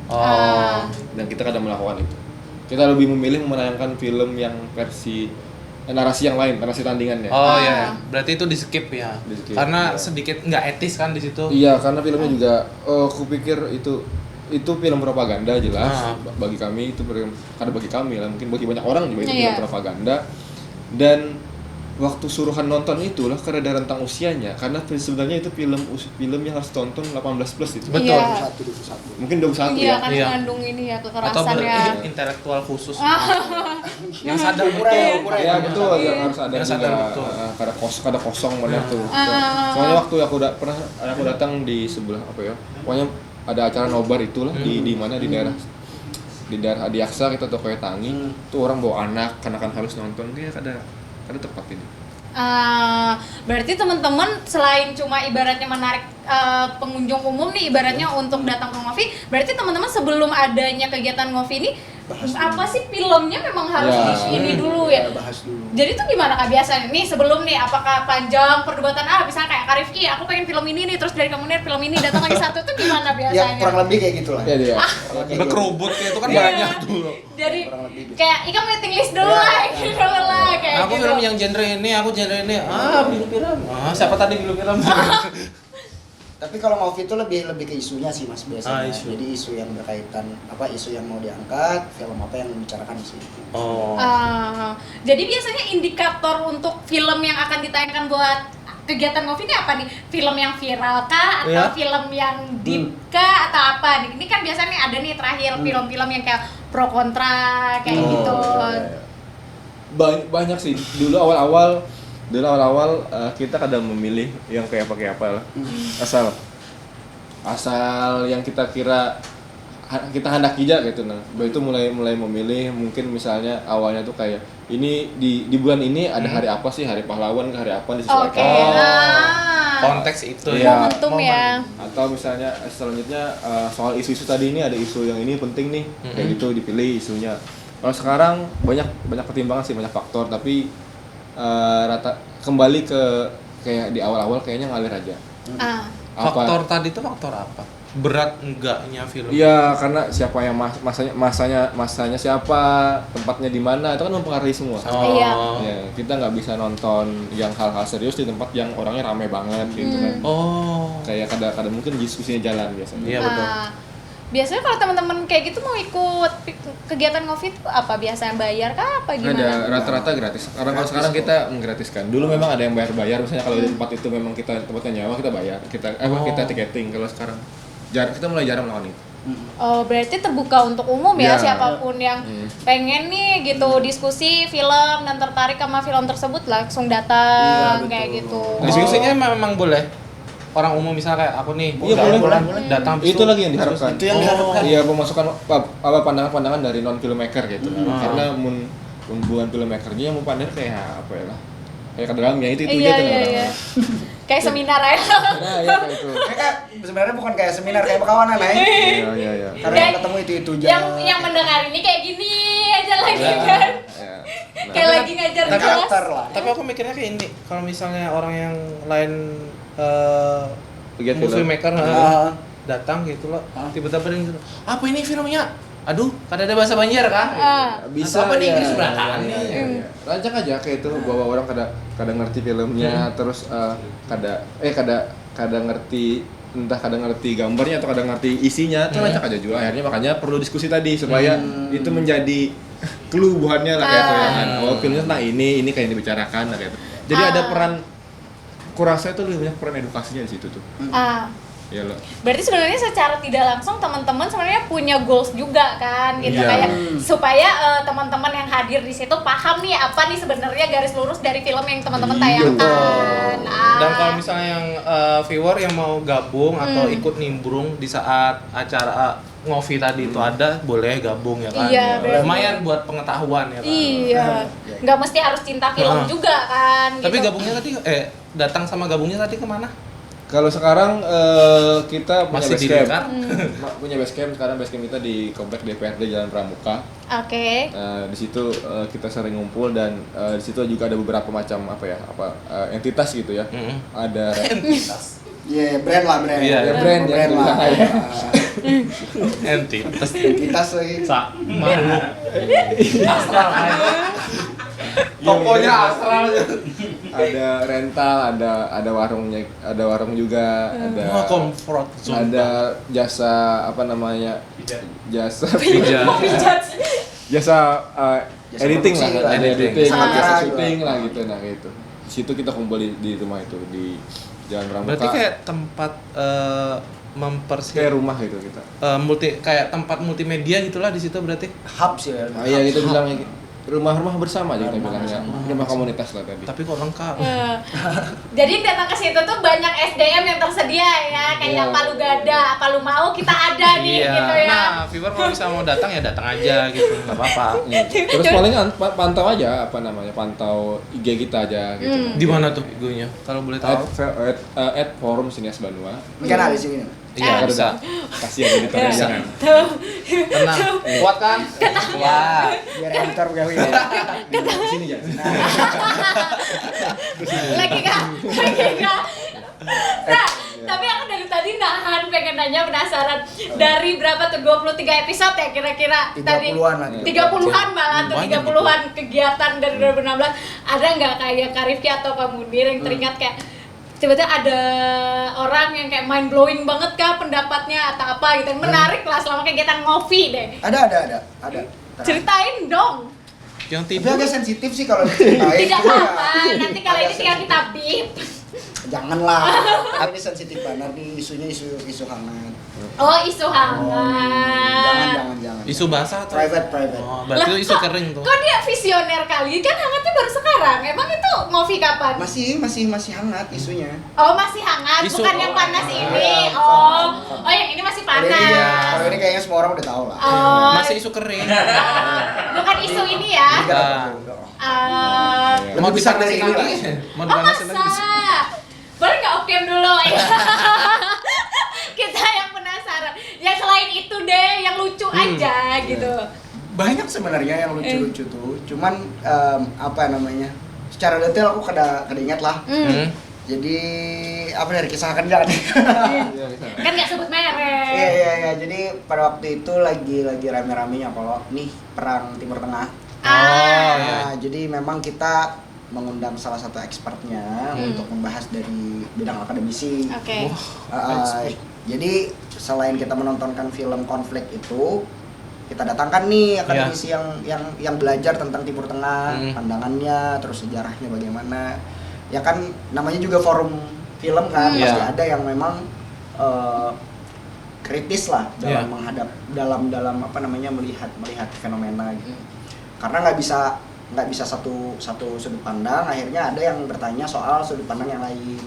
Dan kita kada melakukan itu. Kita lebih memilih menayangkan film yang versi narasi yang lain, narasi tandingannya. Oh iya, berarti itu di skip ya. Di-skip, Karena iya. sedikit nggak etis kan di situ. Iya, karena filmnya juga aku pikir itu film propaganda jelas bagi kami itu kada bagi kami lah, mungkin bagi banyak orang juga itu film propaganda. Dan waktu suruhan nonton itulah karena ada rentang usianya, karena sebenarnya itu film yang harus tonton 18 plus itu. Betul. Iya. Mungkin 21 Iya ya. kan Iya. mengandung ini ya Atau kekerasan ya. intelektual khusus. Yang sadar Ukuran. betul. Ya betul, yang harus ada Yang juga. sadar betul. Kada kosong mana tuh. Soalnya waktu aku datang di sebelah apa ya? Pokoknya ada acara nobar itulah di mana di daerah Adiaksa kita tuh kayak Tangi. Tuh orang bawa anak, kan harus nonton dia kada tepat ini. Berarti teman-teman selain cuma ibaratnya menarik pengunjung umum nih, ibaratnya untuk datang ke Ngopi, berarti teman-teman sebelum adanya kegiatan Ngopi ini apa sih filmnya memang harus ini dulu ya? bahas dulu. Jadi tuh gimana Kak biasanya nih sebelum nih, apakah panjang perdebatan misalnya kayak Kak Rifki, aku pengen film ini nih, terus dari kamu nih film ini, datang lagi satu tuh gimana biasanya? Ya kurang lebih kayak gitulah. Iya dia. Berkerubut kayak itu kan Iya. banyak dulu. Jadi Kurang lebih gitu. kayak Ika waiting list dulu lah, gitu lah kayak Aku gitu. film yang genre ini, aku genre ini. Bilu film. Siapa tadi bilu film? Tapi kalau Ngopi itu lebih ke isunya sih Mas biasanya. Isu. Jadi isu yang berkaitan isu yang mau diangkat, film apa yang membicarakan isu itu. Oh. Jadi biasanya indikator untuk film yang akan ditayangkan buat kegiatan Ngopi ini apa nih? Film yang viral kah? Atau film yang deep kah? Atau apa nih? Ini kan biasanya nih ada nih terakhir film-film yang kayak pro kontra kayak gitu. Banyak sih. Dulu awal-awal kita kadang memilih yang kayak pakai apa lah. Asal yang kita kira kita handaki aja gitu nah. Itu mulai memilih, mungkin misalnya awalnya tuh kayak ini di bulan ini ada hari apa sih, hari pahlawan ke hari apa disesuaikan. Konteks itu Iya. Momentum ya. Atau misalnya selanjutnya soal isu-isu tadi ini ada isu yang ini penting nih, kayak gitu dipilih isunya. Kalau sekarang banyak pertimbangan sih, banyak faktor, tapi kembali ke kayak di awal-awal kayaknya ngalir aja. Faktor tadi itu faktor apa? berat enggaknya film. Iya, karena siapa yang masanya siapa, tempatnya di mana, itu kan mempengaruhi semua. Iya. Ya, kita nggak bisa nonton yang hal-hal serius di tempat yang orangnya rame banget gitu kan. Kayak kadang-kadang mungkin diskusinya jalan biasanya. Iya betul. Biasanya kalau teman-teman kayak gitu mau ikut kegiatan ngopi itu apa? Biasanya bayar kah apa gimana? Ada rata-rata gratis. Kalau sekarang kita menggratiskan. Dulu memang ada yang bayar, misalnya kalau di tempat itu memang kita tempatnya nyawa kita bayar. Kita tiketing. Kalau sekarang kita mulai jarang melakukan itu. Oh, berarti terbuka untuk umum ya, siapapun yang pengen nih gitu diskusi film dan tertarik sama film tersebut langsung datang kayak gitu. Diskusinya memang boleh. Orang umum misalnya kayak aku nih, boleh. datang Itu lagi yang diharapkan. Itu yang diharapkan. Iya, pemasukan pandangan-pandangan dari non filmmaker gitu. Karena bukan filmmakernya yang mau pandang kayak apa ya lah. Kayak ke dalamnya itu aja tuh. Iya. Kayak seminar ya. Nah, iya kayak itu. Kayak sebenarnya bukan kayak seminar, kayak perkawanan ya. Iya. Karena ketemu itu aja. Yang mendengar ini kayak gini aja lagi kan. Kayak lagi ngajar di kelas. Tapi aku mikirnya kayak ini, kalau misalnya orang yang lain Pegiat film. filmmaker datang gitu loh, tiba-tiba dia gitu, apa ini filmnya? Aduh, kada ada bahasa Banjar kan? Bisa. Apa nih ya. Inggris berantakan nih? Iya. Rancang aja kayak itu bahwa orang kadang ngerti filmnya, terus kadang ngerti entah kadang ngerti gambarnya atau kadang ngerti isinya, tuh rancang aja juga. Akhirnya makanya perlu diskusi tadi supaya itu menjadi clue buahannya lah kayak toyangan. Oh, filmnya tentang ini kayak yang dibicarakan lah kayak itu. Jadi ada peran, kurasa itu lebih banyak peran edukasinya di situ tuh. Iya loh. Berarti sebenarnya secara tidak langsung teman-teman sebenarnya punya goals juga kan gitu, kayak supaya teman-teman yang hadir di situ paham nih apa nih sebenarnya garis lurus dari film yang teman-teman tayangkan. Dan kalau misalnya yang viewer yang mau gabung atau ikut nimbrung di saat acara ngopi tadi itu ada, boleh gabung ya kan. Iya, lumayan buat pengetahuan ya kan. Iya. Nggak mesti harus cinta film juga kan. Tapi gitu. gabungnya tadi datang sama gabungnya tadi kemana? Kalau sekarang kita punya Masih di base camp. Dekar? Punya base camp, sekarang base camp kita di komplek DPRD Jalan Pramuka. Oke. Di situ kita sering ngumpul dan di situ juga ada beberapa macam entitas gitu ya. Ada entitas. Iya, brand lah brand. Iya, brand lah. Entitas lagi. Makhluk. Astral. Tokonya astral. Ada rental, ada warungnya, ada warung juga, ada comfort zone. ada jasa jasa editing lah, editing, jasa syuting lah gitu, nah gitu. Di situ kita kumpul di rumah itu di Jalan Pramuka. Berarti kayak tempat kayak rumah gitu kita. Kayak tempat multimedia gitulah di situ berarti. Hub sih ya. Iya gitu bilangnya. Rumah-rumah bersama aja kita bilangnya. Rumah komunitas lah tadi. Tapi kok lengkap. Jadi datang ke situ tuh banyak SDM yang tersedia ya, kayak Palu Gada, Palu Mau kita ada nih gitu ya. Nah, viewer kalau misalnya mau datang ya datang aja gitu, nggak apa-apa. Terus paling pantau aja pantau IG kita aja gitu. Di mana tuh IG-nya? Kalau boleh tahu. At Forum Sinias Banua. Mungkin ada di sini. Iya, bisa. Kasihan editornya jangan. Tenang. Kuat kan? Kuat. Biar editor gawe. Di sini aja. Lagi kak. Nah, tapi aku dari tadi nahan pengen nanya, penasaran. Dari berapa tuh 23 episode ya kira-kira? 30-an lah. 30-an malah tuh 30-an kegiatan dari 2016. Ada nggak kayak Kak Rifki atau Kak Munir yang teringat kayak tiba-tiba ada orang yang kayak mind blowing banget kah pendapatnya atau apa gitu yang menarik lah selama kegiatan ngopi deh. Ada. Ceritain dong. Yang Tapi tidur agak sensitif sih kalau diceritain. Tidak Cuma ya, apa-apa, nanti kalau ini tinggal kita bip. Janganlah. Ini sensitif banget nih isunya isu hangat. Oh, isu hangat. Jangan. isu basah atau Private. Oh, berarti itu isu kering tuh. Kok dia visioner kali? Kan hangatnya baru sekarang. Emang itu ngopi kapan? Masih hangat isunya. Oh, masih hangat, Isu- bukan yang panas ini. Bukan. Oh, yang ini masih Kalau panas. ini kayaknya semua orang udah tahu lah. Oh, Masih isu kering. bukan isu ini ya. Mau Lebih besar dipanasin dari ini lagi? Mau dipanasin lagi? Masa? Boleh nggak okem dulu? Kita yang penasaran. Yang selain itu deh, yang lucu aja gitu. Banyak sebenarnya yang lucu-lucu tuh. Cuman secara detail aku kada ingat lah. Jadi apa dari kisahkan jangan? Kan nggak sebut merek. Iya. Jadi pada waktu itu lagi rame-ramenya kalau nih perang Timur Tengah. Iya. Jadi memang kita mengundang salah satu expertnya untuk membahas dari bidang akademisi. Oke. Jadi selain kita menontonkan film konflik itu, kita datangkan nih akademisi yang belajar tentang Timur Tengah, pandangannya, terus sejarahnya bagaimana. Ya kan namanya juga forum film kan, pasti ada yang memang kritis lah dalam menghadap dalam apa namanya melihat fenomena gitu. Karena nggak bisa satu sudut pandang, akhirnya ada yang bertanya soal sudut pandang yang lain.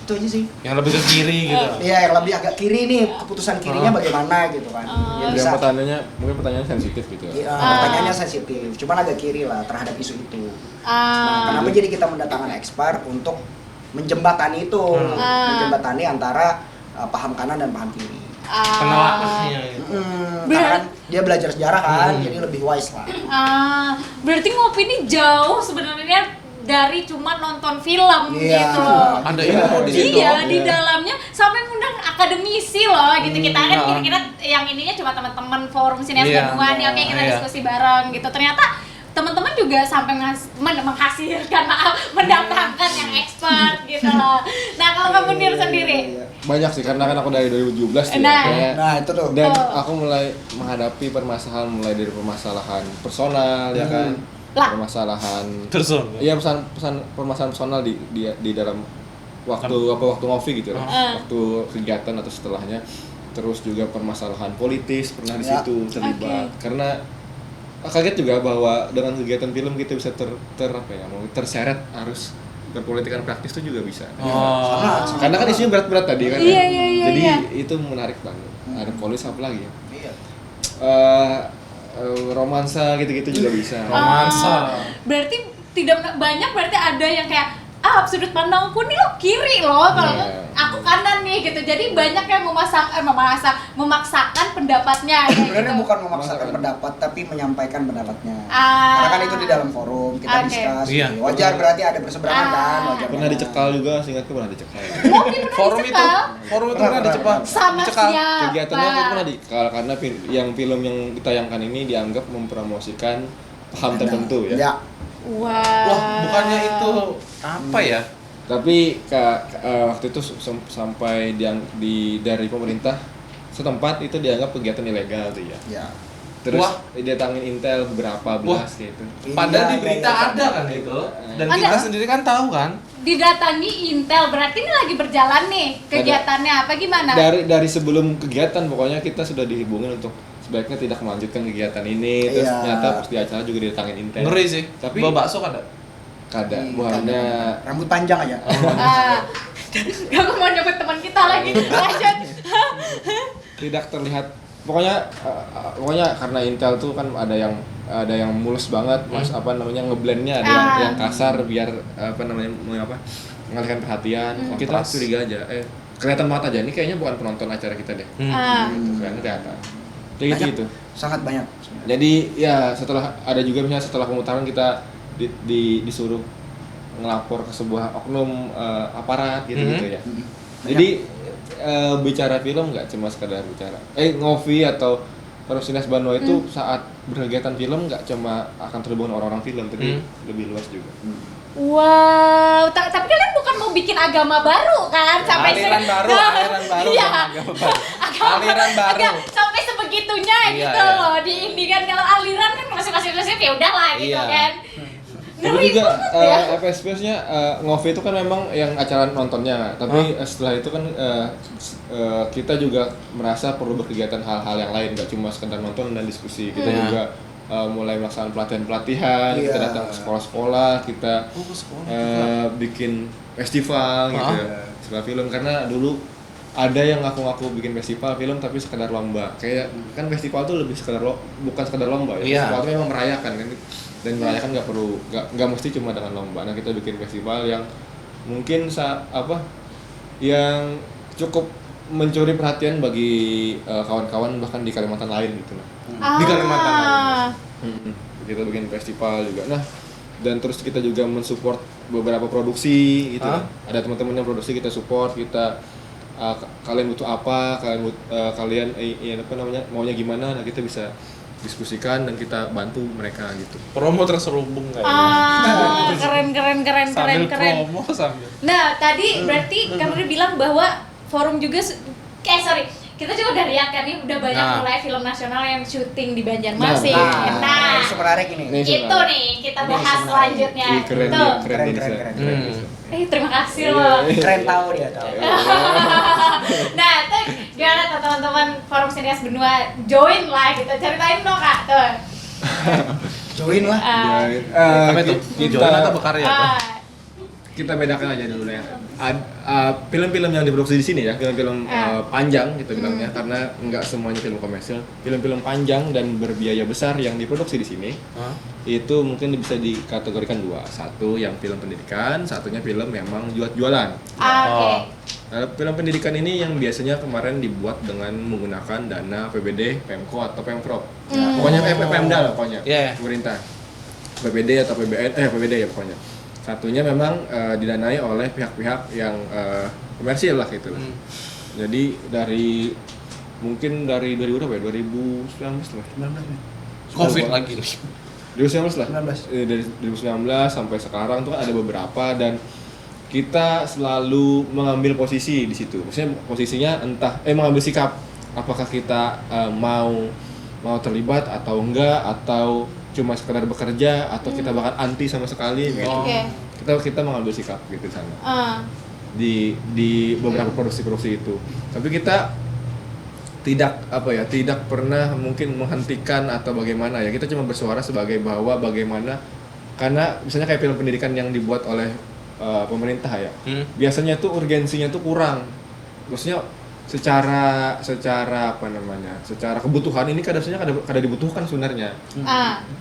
Itu aja sih. Yang lebih ke kiri gitu. Iya, yang lebih agak kiri nih, keputusan kirinya bagaimana gitu kan. Ya bisa. Mungkin pertanyaannya sensitif gitu ya. Pertanyaannya sensitif, cuman agak kiri lah terhadap isu itu. Nah, kenapa jadi kita mendatangkan expert untuk menjembatani itu, menjembatani antara paham kanan dan paham kiri. Penelahnya gitu. Karena kan dia belajar sejarah kan, jadi lebih wise lah. Berarti Ngopi ini jauh sebenarnya dari cuma nonton film gitu loh. Ada ilmu di situ. Iya, di dalamnya sampai ngundang akademisi loh gitu. Kita kan kira-kira yang ininya cuma teman-teman forum sinias Bandungan ya, oke kita diskusi bareng gitu. Ternyata teman-teman juga sampai menghasilkan mendatangkan yang expert gitu loh. Nah, kalau kamu Nir sendiri Banyak sih, karena kan aku dari 2017 Nah, itu tuh. Dan aku mulai menghadapi permasalahan mulai dari permasalahan personal ya kan. Permasalahan personal. Iya, permasalahan personal di dalam waktu ngopi gitu loh. Waktu kegiatan atau setelahnya. Terus juga permasalahan politis pernah di situ terlibat. Karena kaget juga bahwa dengan kegiatan film kita bisa terseret arus berpolitikan praktis itu juga bisa. Karena kan isunya berat-berat tadi kan. Iya. Jadi itu menarik banget. Ada polis apa lagi ya? Romansa gitu-gitu juga bisa. Romansa. Berarti tidak banyak, berarti ada yang kayak sudut pandangku nih lo kiri loh, kalau aku kanan nih gitu. Jadi banyak yang memaksakan pendapatnya. Sebenarnya bukan memaksakan pendapat, tapi menyampaikan pendapatnya. Karena kan itu di dalam forum kita diskus. Wajar berarti ada berseberangan kan. Wajar. Pernah dicekal juga, seingatku pernah dicekal. Forum itu pernah dicekal. Sama siapa? Kegiatannya itu pernah dicekal karena film yang ditayangkan ini dianggap mempromosikan paham tertentu ya. Wah, bukannya itu apa ya? Tapi waktu itu sampai dari pemerintah setempat itu dianggap kegiatan ilegal tuh ya. Terus didatangin Intel beberapa belas gitu. Padahal di berita ada kan itu. Dan kita sendiri kan tahu kan. Didatangi Intel, berarti ini lagi berjalan nih kegiatannya apa gimana? Dari sebelum kegiatan pokoknya kita sudah dihubungin untuk sebaiknya tidak melanjutkan kegiatan ini. Terus ternyata pas di acara juga didatangin Intel. Ngeri sih. Tapi bawa bakso kan ada? Kada, buahnya rambut panjang aja. Kamu mau nyebut teman kita lagi. Lanjut. Tidak terlihat. Pokoknya karena Intel tuh kan ada yang mulus banget, ngeblendnya ada yang kasar biar mengalihkan perhatian. Kita curiga aja. Kelihatan banget aja ini kayaknya bukan penonton acara kita deh. Kayaknya kelihatan. Kayak gitu. Sangat banyak. Jadi ya setelah pemutaran kita disuruh ngelapor ke sebuah oknum aparat gitu ya. Jadi bicara film nggak cuma sekadar bicara. Ngopi atau Forum Sinias Bandung itu saat berkegiatan film nggak cuma akan terhubung dengan orang-orang film, tapi lebih luas juga. Wow, tapi kalian bukan mau bikin agama baru kan? Aliran baru. Iya. Aliran baru. Sampai sebegitunya gitu loh diindikan. Kalau aliran kan masing-masing ya udahlah gitu kan. Tapi juga FSP-nya Ngopi itu kan memang yang acara nontonnya, tapi setelah itu kan kita juga merasa perlu berkegiatan hal-hal yang lain, gak cuma sekedar nonton dan diskusi. Kita juga mulai melaksanakan pelatihan-pelatihan, kita datang ke sekolah-sekolah, kita bikin festival gitu ya, setelah film. Karena dulu ada yang ngaku-ngaku bikin festival film tapi sekedar lomba. Kayak kan festival tuh lebih bukan sekedar lomba ya. Festival itu memang merayakan kan. Dan merayakan nggak mesti cuma dengan lomba. Nah, kita bikin festival yang mungkin yang cukup mencuri perhatian bagi kawan-kawan bahkan di Kalimantan lain gitu. Di Kalimantan lain. Kita bikin festival juga. Nah, dan terus kita juga mensupport beberapa produksi gitu. Ada teman-teman yang produksi kita support, kita kalian butuh apa, kalian maunya gimana, nah kita bisa diskusikan dan kita bantu mereka gitu. Promo terselubung kayaknya. Keren. Promo sambil. Nah, tadi berarti kamu udah bilang bahwa forum juga kita juga udah lihat kan nih udah banyak mulai film nasional yang syuting di Banjarmasin. Nah, itu menarik ini. Itu nih kita bahas selanjutnya. Keren. Terima kasih loh. Keren tahu dia tahu. Nah, itu gimana tuh teman-teman Forum Sinias Benua join lah gitu. Ceritain dong Kak tuh. Join lah. Apa itu? Join atau berkarya? Kita bedakan aja dulu ya. Film-film yang diproduksi di sini ya, film-film panjang gitu bilangnya, karena nggak semuanya film komersil. Film-film panjang dan berbiaya besar yang diproduksi di sini, itu mungkin bisa dikategorikan dua. Satu yang film pendidikan, satunya film memang jualan. Nah, film pendidikan ini yang biasanya kemarin dibuat dengan menggunakan dana APBD, Pemko atau Pemprov. Pokoknya Pemda lah pokoknya. Pemerintah. APBD atau APBD ya pokoknya. Satunya memang didanai oleh pihak-pihak yang komersil lah gitu. Jadi dari 2019 lah. Covid lagi. 2019 lah. Dari 2019 sampai sekarang tuh kan ada beberapa dan kita selalu mengambil posisi di situ. Maksudnya posisinya mengambil sikap apakah kita mau terlibat atau enggak, atau cuma sekedar bekerja, atau kita bahkan anti sama sekali gitu. Kita mengambil sikap gitu di sana. Di beberapa produksi itu. Tapi kita tidak pernah mungkin menghentikan atau bagaimana ya. Kita cuma bersuara sebagai bahwa bagaimana, karena misalnya kayak film pendidikan yang dibuat oleh pemerintah ya. Biasanya tuh urgensinya tuh kurang. Maksudnya secara kebutuhan ini kadang dibutuhkan sebenarnya.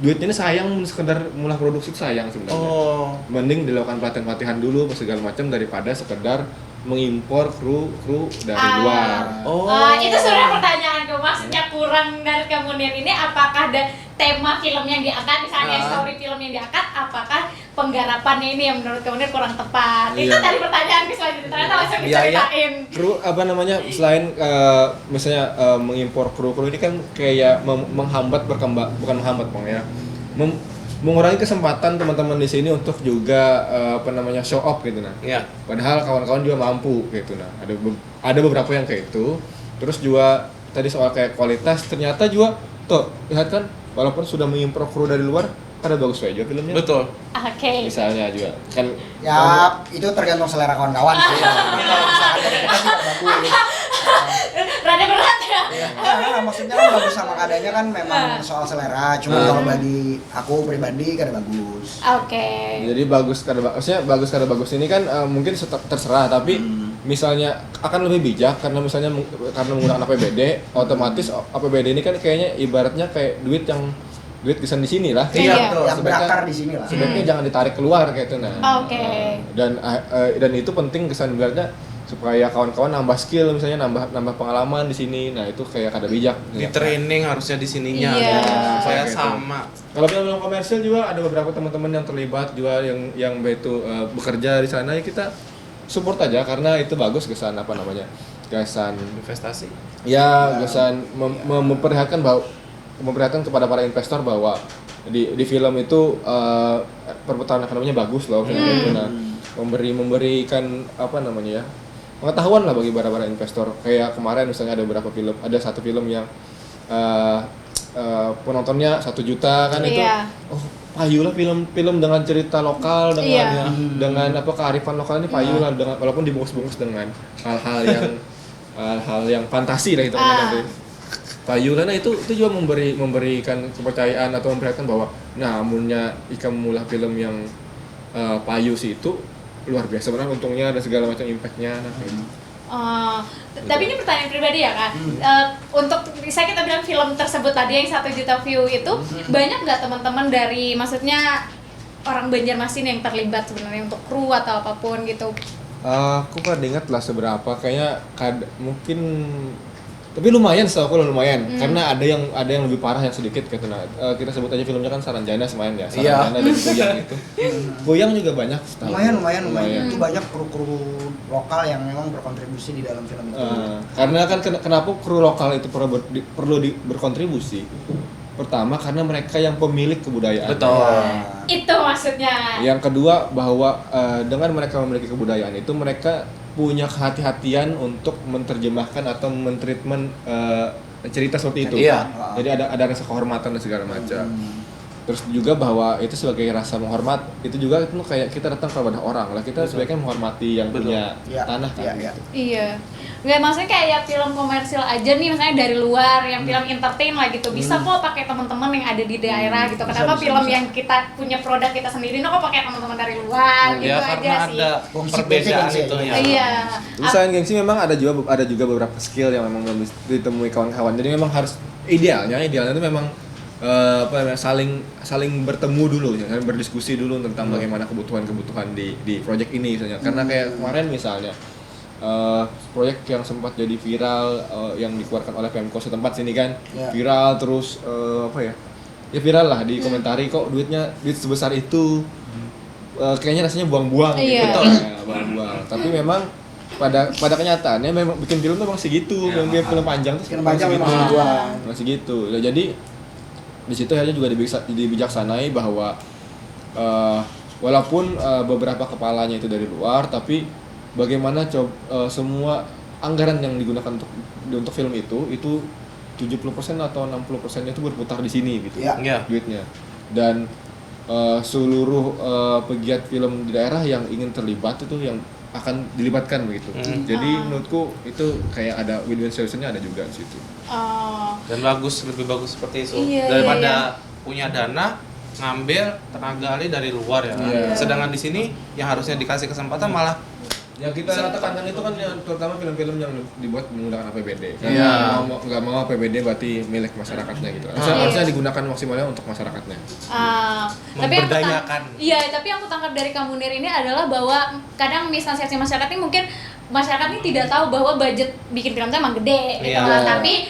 Duitnya ini sayang, sekedar mulai produksi sayang sebenarnya. Mending dilakukan pelatihan dulu segala macam daripada sekedar mengimpor kru dari luar. Itu sebenarnya pertanyaanku, maksudnya kurang dari kemudian ini apakah ada tema film yang diangkat, misalnya story film yang diangkat, apakah penggarapannya ini yang menurut kemudian kurang tepat? Itu tadi pertanyaanku selanjutnya, ternyata langsung diceritain. Kru selain misalnya mengimpor kru ini kan kayak menghambat bukan menghambat Bang ya. Mengurangi kesempatan teman-teman di sini untuk juga show off gitu nah. Padahal kawan-kawan juga mampu gitu nah. Ada beberapa yang kayak itu. Terus juga tadi soal kayak kualitas, ternyata juga tuh lihat kan, walaupun sudah mengimpor kru dari luar, ada bagus juga filmnya. Betul. Misalnya juga kan. Ya itu tergantung selera kawan-kawan sih. Kalau misalkan dari kita juga bagus. Rada berat ya. Maksudnya kan bagus sama kadanya kan memang soal selera. Cuma kalau bagi aku pribadi kada bagus. Jadi bagus kada bagus ini kan mungkin terserah, tapi misalnya akan lebih bijak karena menggunakan APBD, otomatis APBD ini kan kayaknya ibaratnya kayak duit kesan di sini lah. Yang berakar di sini lah. Sebaiknya jangan ditarik keluar kayak itu nah. Dan itu penting kesan ibaratnya supaya kawan-kawan nambah skill, misalnya nambah pengalaman di sini. Nah, itu kayak kada bijak. Di training harusnya di sininya. Saya sama. Kalau film komersil juga ada beberapa teman-teman yang terlibat juga yang bekerja di sana, ya kita support aja karena itu bagus kesan kesan investasi. Ya, kesan memperlihatkan kepada para investor bahwa di film itu perputaran ekonominya bagus loh. Nah, memberikan pengetahuan lah bagi para investor. Kayak kemarin misalnya ada satu film yang penontonnya 1 juta kan itu. Payu lah film dengan cerita lokal dengan kearifan lokal ini payu lah, walaupun dibungkus-bungkus dengan hal yang fantasi lah itu nanti. Payu karena itu juga memberikan kepercayaan atau memperlihatkan bahwa amunnya Ika memulai film yang payu sih itu luar biasa benar untungnya dan segala macam impactnya. Tapi ini pertanyaan pribadi ya Kak. Untuk kita bilang film tersebut tadi yang 1 juta view itu banyak nggak teman-teman dari maksudnya orang Banjarmasin yang terlibat sebenarnya untuk kru atau apapun gitu? Aku kan ingat lah seberapa, kayaknya mungkin Tapi lumayan, setahu aku lumayan, karena ada yang lebih parah yang sedikit gitu. Nah, kita sebut aja filmnya kan Saranjana semain ya, Saranjana dan Goyang itu. Goyang juga banyak. Lumayan. Itu banyak kru-kru lokal yang memang berkontribusi di dalam film itu. Karena kan kenapa kru lokal itu perlu berkontribusi? Pertama karena mereka yang pemilik kebudayaan. Betul. Itu maksudnya. Yang kedua bahwa dengan mereka memiliki kebudayaan itu mereka punya kehati-hatian untuk menerjemahkan atau mentreatment cerita seperti itu. Iya. Jadi ada rasa kehormatan dan segala macam. Terus juga bahwa itu sebagai rasa menghormat, itu juga itu kayak kita datang kepada orang lah, kita sebaiknya menghormati yang punya tanah kan. Iya. Nggak, maksudnya kayak film komersil aja nih, misalnya dari luar, yang film entertain lah gitu, bisa kok pakai teman-teman yang ada di daerah gitu. Kenapa film yang kita punya produk kita sendiri, kok pakai teman-teman dari luar gitu Ya aja karena sih. ada perbedaan itu ya. Iya. Selain gengsi memang ada juga beberapa skill yang memang belum ditemui kawan-kawan. Jadi memang harus idealnya itu memang saling bertemu dulu, saling berdiskusi dulu tentang bagaimana kebutuhan di proyek ini misalnya. Karena kayak kemarin misalnya proyek yang sempat jadi viral yang dikeluarkan oleh Pemko setempat sini kan, viral terus viral lah di komentari, kok duit sebesar itu, kayaknya rasanya buang-buang gitu. Betul. Ya, buang-buang. Tapi memang pada kenyataannya memang bikin film tuh memang segitu, film panjang tuh memang segitu. Ya, jadi di situ akhirnya juga dibijaksanai bahwa walaupun beberapa kepalanya itu dari luar, tapi bagaimana semua anggaran yang digunakan untuk film itu 70% atau 60% itu berputar di sini gitu duitnya. Dan seluruh pegiat film di daerah yang ingin terlibat itu yang akan dilibatkan begitu. Jadi menurutku itu kayak ada win-win solutionnya ada juga di situ. Dan lebih bagus seperti itu Daripada punya dana ngambil tenaga ahli dari luar ya. Sedangkan di sini yang harusnya dikasih kesempatan malah yang kita tekankan itu kan terutama film-film yang dibuat menggunakan APBD. Nggak mau APBD berarti milik masyarakatnya gitu. Harusnya digunakan maksimalnya untuk masyarakatnya. Memberdayakan. Tapi yang aku tangkap dari Kak Munir ini adalah bahwa kadang mispersepsi masyarakat ini mungkin masyarakat ini tidak tahu bahwa budget bikin film itu emang gede gitu lah. Tapi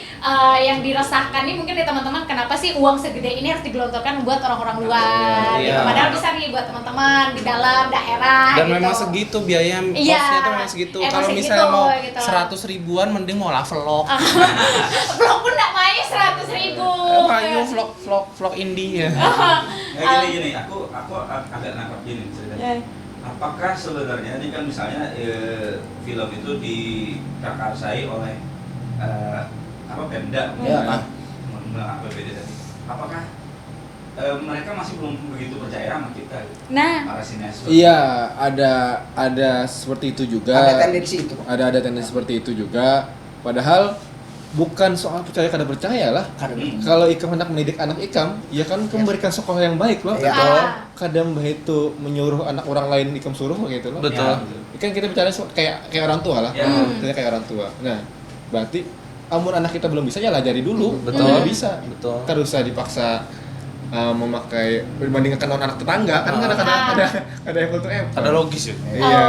yang diresahkan nih mungkin dari teman-teman, kenapa sih uang segede ini harus digelontorkan buat orang-orang luar gitu. Padahal bisa nih buat teman-teman di dalam daerah. Dan gitu. memang segitu biaya kosnya tuh memang segitu. Kalau misalnya mau gitu. 100 ribuan mending mau lah vlog. Vlog pun nggak main 100.000. Ayo vlog indie ya. Gini, aku agak nangkap gini ceritanya. Apakah sebenarnya ini kan misalnya film itu diprakarsai oleh Pemda APBD tadi. Apakah mereka masih belum begitu percaya sama kita para sineas? Iya, ada seperti itu juga. Ada tendensi itu. Ada tendensi seperti itu juga. Padahal bukan soal percaya kada percaya lah. Kalau Ikam hendak mendidik anak Ikam, ya kan memberikan sekolah yang baik loh. Kadang mbah itu menyuruh anak orang lain Ikam suruh gitu loh. Betul. Kan kita bicara kayak orang tua lah. Kayak orang tua. Nah, berarti amun anak kita belum bisa ya lajari dulu. Betul. Kalau bisa. Betul. Kan usah dipaksa memakai berbandingkan orang anak tetangga kan ada apple to apple. Ada logis ya. Iya.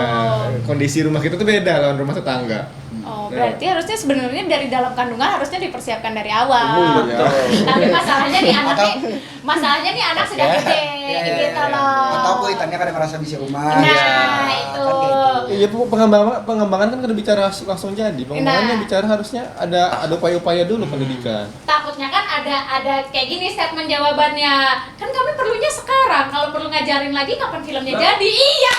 Kondisi rumah kita tuh beda lawan rumah tetangga. Berarti harusnya sebenarnya dari dalam kandungan harusnya dipersiapkan dari awal. Tapi masalahnya nih anak sudah gede gitu loh. Atau kuitannya kadang merasa bisa rumah. Nah, itu. Iya, pengembangan kan kada bicara langsung jadi. Pengembangannya bicara harusnya ada upaya-upaya dulu pendidikan. Takutnya kan ada kayak gini statement jawabannya. Kan kami perlunya sekarang. Kalau perlu ngajarin lagi kapan filmnya jadi? Iya.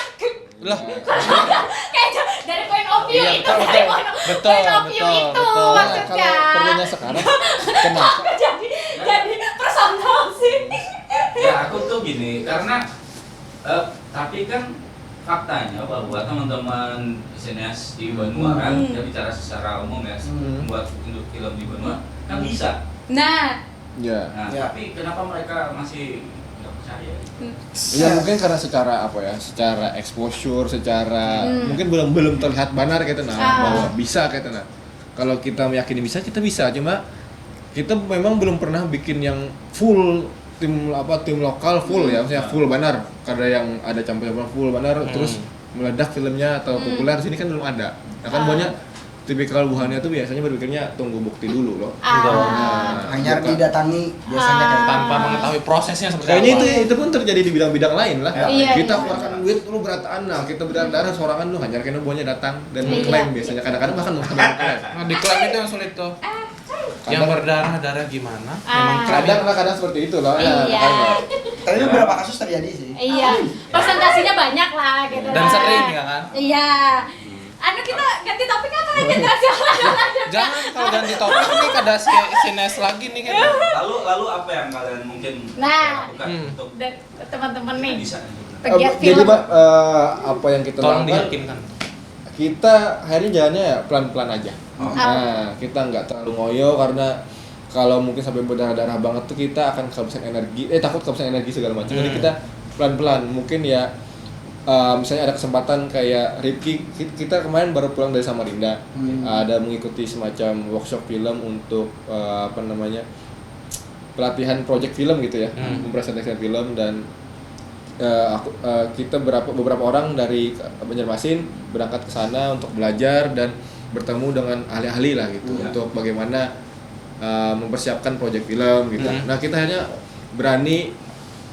Lah, kayak dari point of view itu, dari point of view itu maksudnya. Kalau perlunya sekarang, kenapa? jadi personal sih. Ya aku tuh gini, karena tapi kan faktanya bahwa teman-teman sineas di Benua kan, ya bicara secara umum ya, membuat untuk film di Benua kan bisa. Tapi kenapa mereka masih nggak percaya? Ya mungkin karena secara exposure, mungkin belum terlihat benar gitu bahwa bisa gitu Kalau kita meyakini bisa, kita bisa. Cuma kita memang belum pernah bikin yang full tim lokal full ya, maksudnya full benar. Karena yang ada campuran full benar terus meledak filmnya atau populer sini kan belum ada. Nah kan banyak tipikal buhannya tuh biasanya berpikirnya tunggu bukti dulu loh. Hanya didatangi biasanya kan tanpa mengetahui prosesnya seperti kayaknya apa. itu pun terjadi di bidang-bidang lain lah. Iya, Kita iya. keluarkan duit lu berataan, nah kita berdarah sorangan lu hanya kena buahnya datang dan mengklaim biasanya kadang-kadang bahkan mengklaim. Nah, diklaim itu yang sulit tuh. Yang berdarah-darah gimana? Memang Kadang seperti itu loh. Iya. tapi beberapa kasus terjadi sih. Iya. Persentasinya banyak lah gitu. Dan sering ya kan? Iya. Kita ganti topik apa lagi Jangan kalau ganti topik ini ada sines lagi nih kan. Lalu apa yang kalian mungkin lakukan untuk dan teman-teman nih bisa pegiat Jadi film. Mbak, apa yang kita Tolong lakukan? diyakinkan. Kita akhirnya jalannya ya pelan-pelan aja. Nah, kita nggak terlalu ngoyo karena kalau mungkin sampai berdarah-darah banget tuh kita akan kehabisan energi, takut kehabisan energi segala macam. Jadi kita pelan-pelan, mungkin ya misalnya ada kesempatan kayak Rifki, kita kemarin baru pulang dari Samarinda, ada mengikuti semacam workshop film untuk pelatihan project film gitu ya, mempresentasikan film dan kita beberapa orang dari Banjarmasin berangkat ke sana untuk belajar dan bertemu dengan ahli-ahli lah gitu untuk bagaimana mempersiapkan proyek film gitu. Nah kita hanya berani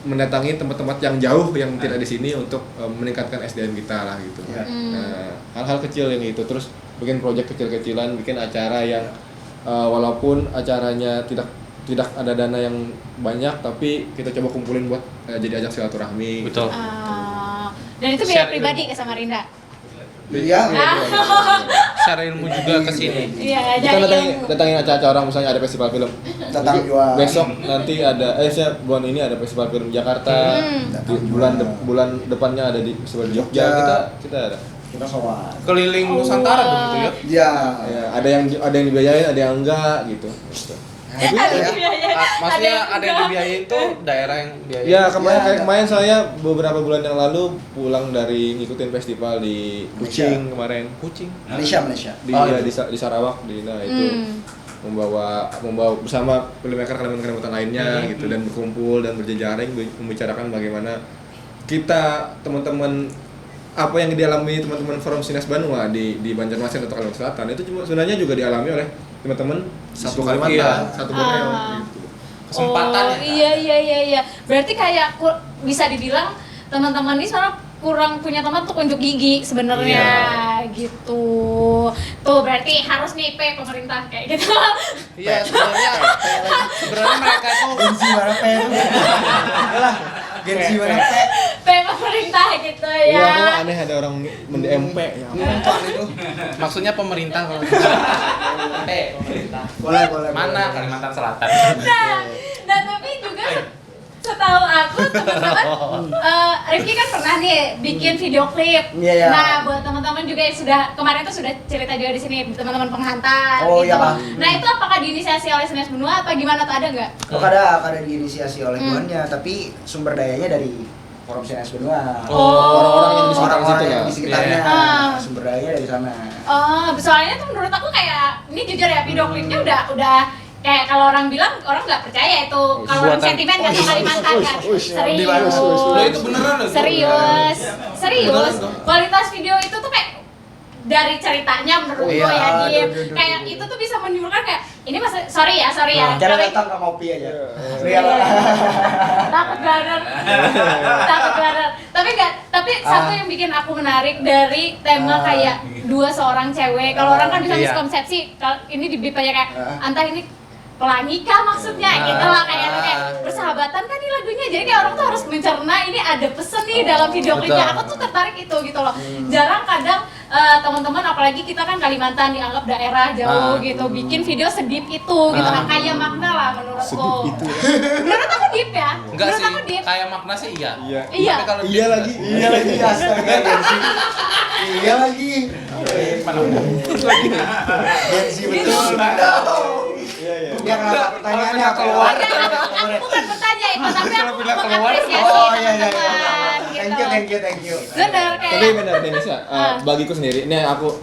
mendatangi tempat-tempat yang jauh yang tidak di sini untuk meningkatkan SDM kita lah gitu. Nah, hal-hal kecil yang itu terus bikin proyek kecil-kecilan, bikin acara yang walaupun acaranya tidak ada dana yang banyak tapi kita coba kumpulin buat jadi ajang silaturahmi. Betul. Dan itu biaya pribadi ke Samarinda. Iya. Secara ilmu juga ke sini. Iya, Kita jadi datangin acara-acara orang misalnya ada festival film. Datang jual. Besok nanti ada bulan ini ada festival film Jakarta. Di bulan depannya ada di festival di Jogja. Kita ada. Kita soal. Keliling Nusantara dong gitu ya. Iya. Ya, ada yang dibiayain, ada yang enggak gitu. Tapi maksudnya ada yang dibiayain tuh daerah yang biayain. ya kemarin saya beberapa bulan yang lalu pulang dari ngikutin festival di Kucing kemarin. Kucing. Malaysia. Di Sarawak itu membawa bersama filmmaker Kalimantan lainnya gitu dan berkumpul dan berjejaring membicarakan bagaimana kita teman-teman apa yang dialami teman-teman Forum Sines Banua di Banjarmasin atau Kalimantan Selatan itu cuma sebenarnya juga dialami oleh teman-teman satu Kalimantan, satu Borneo gitu. Kesempatannya. Iya. Berarti kayak bisa dibilang teman-teman ini sekarang kurang punya teman tuh unjuk gigi sebenarnya gitu. Tuh berarti harus nih pemerintah kayak gitu. Iya, sebenarnya mereka tuh Gensi mana P itu? Yalah. Gensi mana P? Pemerintah gitu ya. Iya, kok aneh ada orang mend-MP ya. maksudnya pemerintah kalau pemerintah. Boleh. Mana Kalimantan Selatan? Nah tapi juga setahu aku teman-teman Rifki kan pernah nih bikin video klip. Iya. Nah buat teman-teman juga yang kemarin tuh sudah cerita juga di sini teman-teman penghantar gitu. Iya. Nah itu apakah diinisiasi oleh Sines Benua apa gimana tuh ada nggak? Ada diinisiasi oleh buannya, tapi sumber dayanya dari Forum Sines Benua. Orang-orang yang di sekitar situ Orang-orang yang di sekitarnya. Sumber dayanya dari sana. Soalnya tuh menurut aku kayak ini jujur ya video klipnya udah kayak kalau orang bilang orang nggak percaya itu kalau orang sentimen kan ke Kalimantan kan serius. Loh itu beneran loh. Serius. Kualitas video itu tuh kayak dari ceritanya menurut gue ya kayak itu tuh bisa menimbulkan kayak ini sorry ya. Cara datang ke kopi aja. Takut banget. Tapi satu yang bikin aku menarik dari tema kayak seorang cewek. Kalau orang kan bisa miskonsepsi kalau ini di kayak entah ini pelangi kah maksudnya gitu lah kayak persahabatan kan nih lagunya jadi kayak orang tuh harus mencerna ini ada pesen nih dalam video klipnya. Aku tuh tertarik itu gitu loh. Jarang kadang teman-teman apalagi kita kan Kalimantan dianggap daerah jauh gitu bikin video sedip itu gitu kayak makna lah menurutku. Menurut aku deep ya. Enggak sih. Aku deep. Kayak makna sih iya. Iya. Tapi kalau Iya lagi Astaga Gensi. Iya lagi. Gensi betul. Dia kenapa pertanyaannya keluar? Aku bukan bertanya itu tapi aku mengapresiasi teman-teman gitu. Thank you. Benar kayak. Tapi benar Denisa, bagiku sendiri, ini aku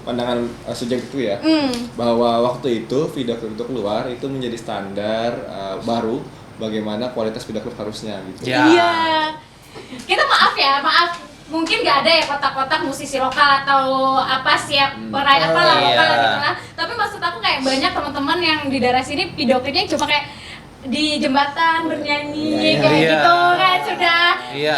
pandangan subjektif ya, bahwa waktu itu video klip itu keluar itu menjadi standar baru bagaimana kualitas video klip harusnya gitu. Iya. Kita maaf mungkin nggak ada ya kotak-kotak musisi lokal atau apa siap perai apa lah lokal gitu lah. Tapi maksud aku kayak banyak teman-teman yang di daerah sini video klipnya cuma kayak di jembatan bernyanyi kayak gitu kan sudah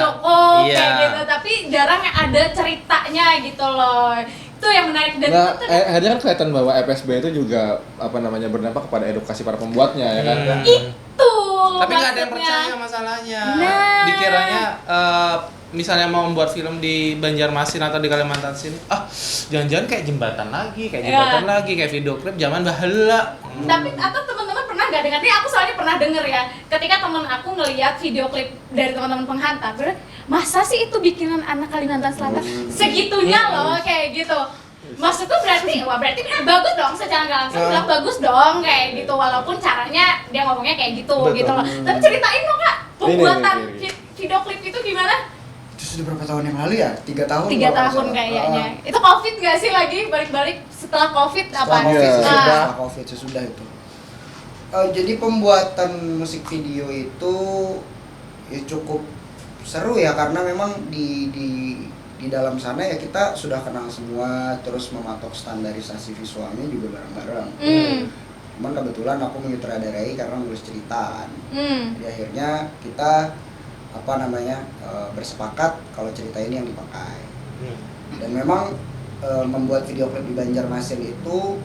cukup kayak gitu. Tapi jarang ada ceritanya gitu loh. Itu yang menarik dan akhirnya kan kelihatan bahwa FSB itu juga berdampak kepada edukasi para pembuatnya ya kan. Itu. Tapi nggak ada yang percaya masalahnya. Dikiranya misalnya mau membuat film di Banjarmasin atau di Kalimantan sini, jangan-jangan kayak jembatan lagi, kayak video klip zaman baheula. Tapi atau teman-teman pernah nggak dengar? Nih aku soalnya pernah denger ya. Ketika teman aku ngelihat video klip dari teman-teman penghantar, masa sih itu bikinan anak Kalimantan Selatan? Segitunya loh kayak gitu. Maksudku berarti bagus dong secara nggak langsung bilang bagus dong kayak gitu walaupun caranya dia ngomongnya kayak gitu gitu loh. Tapi ceritain dong Kak, pembuatan video klip itu gimana? Itu sudah berapa tahun yang lalu ya? 3 tahun? 3 tahun kayaknya. Itu COVID nggak sih lagi balik-balik setelah COVID apa? Setelah COVID sesudah itu. Jadi pembuatan musik video itu ya cukup seru ya karena memang di dalam sana ya kita sudah kenal semua, terus mematok standarisasi visualnya juga bareng-bareng. Cuman kebetulan aku menyutradarai karena nulis cerita. Jadi akhirnya kita bersepakat kalau cerita ini yang dipakai. Dan memang membuat video klip di Banjarmasin itu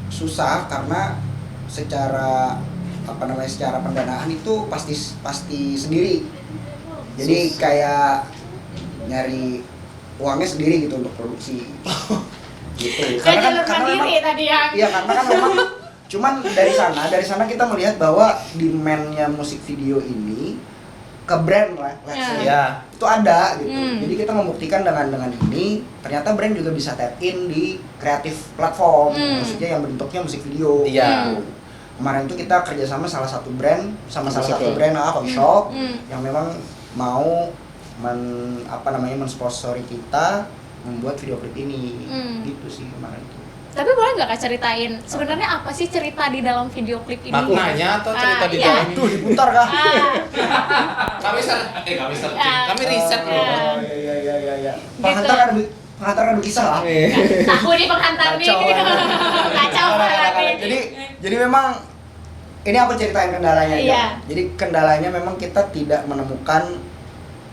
susah karena secara pendanaan itu pasti sendiri. Jadi kayak nyari uangnya sendiri gitu untuk produksi. Gitu. Karena mandiri tadi ya. Iya, karena kan memang cuman dari sana kita melihat bahwa demand-nya musik video ini ke brand lah, itu ada gitu. Jadi kita membuktikan dengan ini ternyata brand juga bisa tap in di kreatif platform, maksudnya yang bentuknya musik video. Gitu. Kemarin itu kita kerjasama salah satu brand coffee shop yang memang mau mensponsori kita membuat video klip ini. Gitu sih kemarin itu. Tapi boleh nggak Kak ceritain sebenarnya apa sih cerita di dalam video klip ini? Maknanya atau cerita di dalam ini? Tuh diputar Kak. Kami searching, kami riset loh. Iya. Penghantar kan berkisah lah. Aku nih penghantar nih. Kacau banget. Jadi memang ini aku ceritain kendalanya aja. Jadi kendalanya memang kita tidak menemukan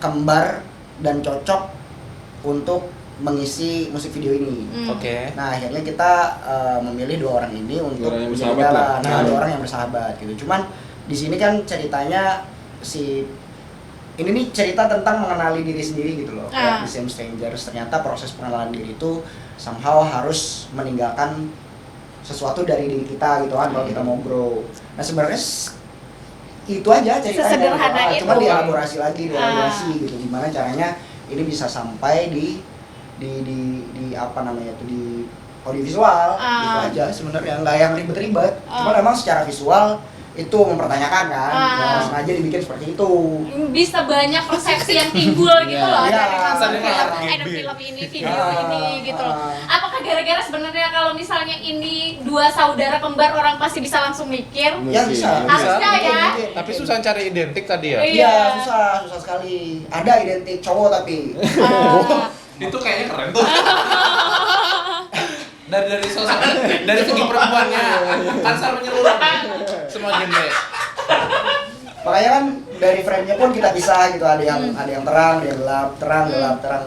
kembar dan cocok untuk mengisi musik video ini. Nah akhirnya kita memilih 2 orang ini untuk menjadi dua orang yang bersahabat gitu. Cuman di sini kan ceritanya ini nih cerita tentang mengenali diri sendiri gitu loh. Kayak di Same Strangers ternyata proses pengenalan diri itu somehow harus meninggalkan sesuatu dari diri kita gitu kan kalau kita mau grow. Nah sebenarnya itu aja ceritanya. Cuma dielaborasi gitu gimana caranya ini bisa sampai di audiovisual gitu aja sebenarnya, nggak yang ribet-ribet. Cuma memang secara visual itu mempertanyakan kan, sengaja dibikin seperti itu. Bisa banyak persepsi yang timbul gitu loh dari nonton film ini, video ini gitu loh. Apakah gara-gara sebenarnya kalau misalnya ini 2 saudara kembar orang pasti bisa langsung mikir? Ya bisa. Harusnya ya. Tapi susah cari identik tadi ya? Iya, susah sekali. Ada identik cowok tapi. Itu kayaknya keren tuh. dari sosok, dari segi perempuannya Kansar menyeluruh semua genre. Makanya kan dari frame-nya pun kita pisah gitu, ada yang terang, ada yang gelap,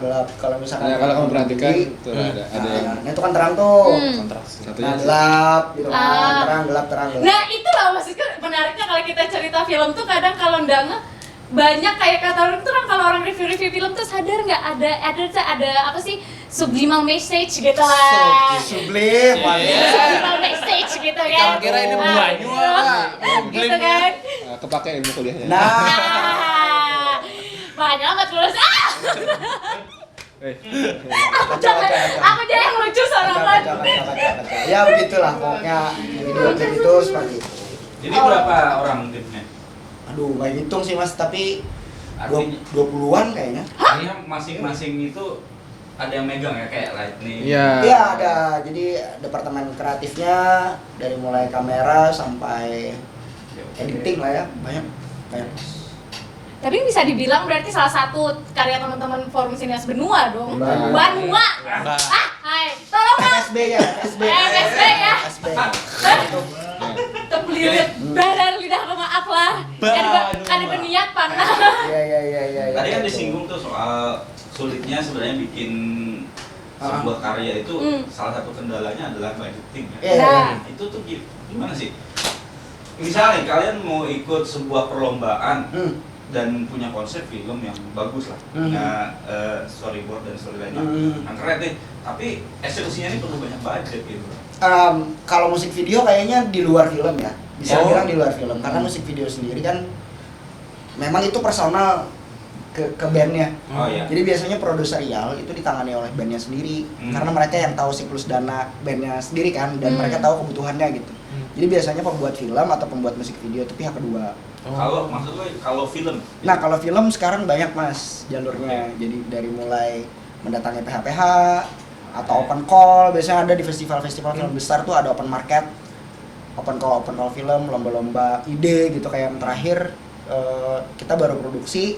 gelap. Kalau misalnya kalau kamu perhatikan tuh ada yang itu kan terang tuh. Satunya gelap gitu kan, terang gelap. Nah, itu loh maksudnya menariknya kalau kita cerita film tuh kadang kalau ndangnya banyak kayak kata orang tuh kalau orang review film tuh sadar nggak ada apa sih subliminal message gitu lah. Subliminal message gitu kan. Kira ini banyu gitu kan. Kepake ilmu kuliahnya. Nah. Makanya amat lulus. Aku jangan yang lucu soalnya. Ya begitulah pokoknya video klip itu seperti itu. Jadi berapa orang timnya? Aduh, nggak hitung sih Mas, tapi 20-an kayaknya. Artinya masing-masing itu ada yang megang ya kayak lightning. Iya, ada. Jadi departemen kreatifnya dari mulai kamera sampai editing lah ya, banyak. Tapi bisa dibilang berarti salah satu karya teman-teman Forum Sineas Benua dong. Benua. Hai. Tolong dong. FSB ya, FSB. FSB ya. FSB. Terpelilit badan lidah maaf lah. Ada berniat panas. Iya. Tadi kan disinggung tuh soal sulitnya sebenarnya bikin sebuah karya itu salah satu kendalanya adalah budgeting ya. Itu tuh gimana sih? Misalnya kalian mau ikut sebuah perlombaan dan punya konsep film yang bagus lah, punya storyboard dan storyline yang keren deh, tapi eksekusinya ini perlu banyak budget gitu. Kalau musik video kayaknya di luar film ya, bisa bilang di luar film, karena musik video sendiri kan memang itu personal ke bandnya. Jadi biasanya produserial itu ditangani oleh bandnya sendiri, karena mereka yang tahu siklus dana bandnya sendiri kan, dan mereka tahu kebutuhannya gitu. Jadi biasanya pembuat film atau pembuat musik video itu pihak kedua. Kalau maksud gue kalau film? Nah kalau film sekarang banyak mas jalurnya, jadi dari mulai mendatangi PH-PH atau open call, biasanya ada di festival-festival film besar tuh ada open market, open call film, lomba-lomba ide gitu. Kayak yang terakhir kita baru produksi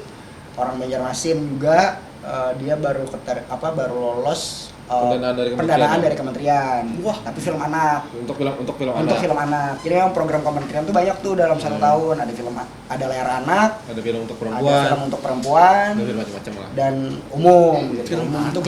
orang Banjarmasin juga, dia baru lolos pendanaan dari kementerian. Wah, tapi film anak. Untuk film anak. Jadi yang program kementerian tuh banyak tuh dalam 1 tahun. Ada layar anak, ada film untuk perempuan, ada film macam-macam lah. Dan umum gitu. Itu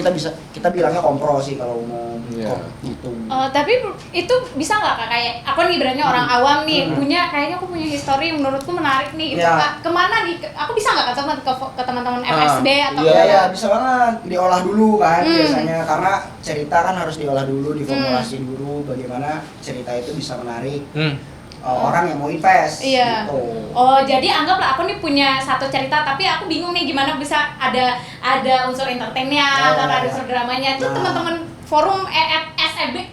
kita bilangnya kompro sih kalau umum. Gitu. Tapi itu bisa nggak Kak, kayak aku nih berarti orang awam nih, kayaknya aku punya histori yang menurutku menarik nih gitu. Kak, kemana nih? Aku bisa nggak ke teman-teman FSB atau Iya, bisa banget. Diolah dulu kan biasanya, karena cerita kan harus diolah dulu, diformulasi dulu bagaimana cerita itu bisa menarik orang yang mau invest. Iya. Gitu. Oh, jadi anggaplah aku nih punya satu cerita, tapi aku bingung nih gimana bisa ada unsur entertainnya, atau ada unsur dramanya. Itu teman-teman forum FSB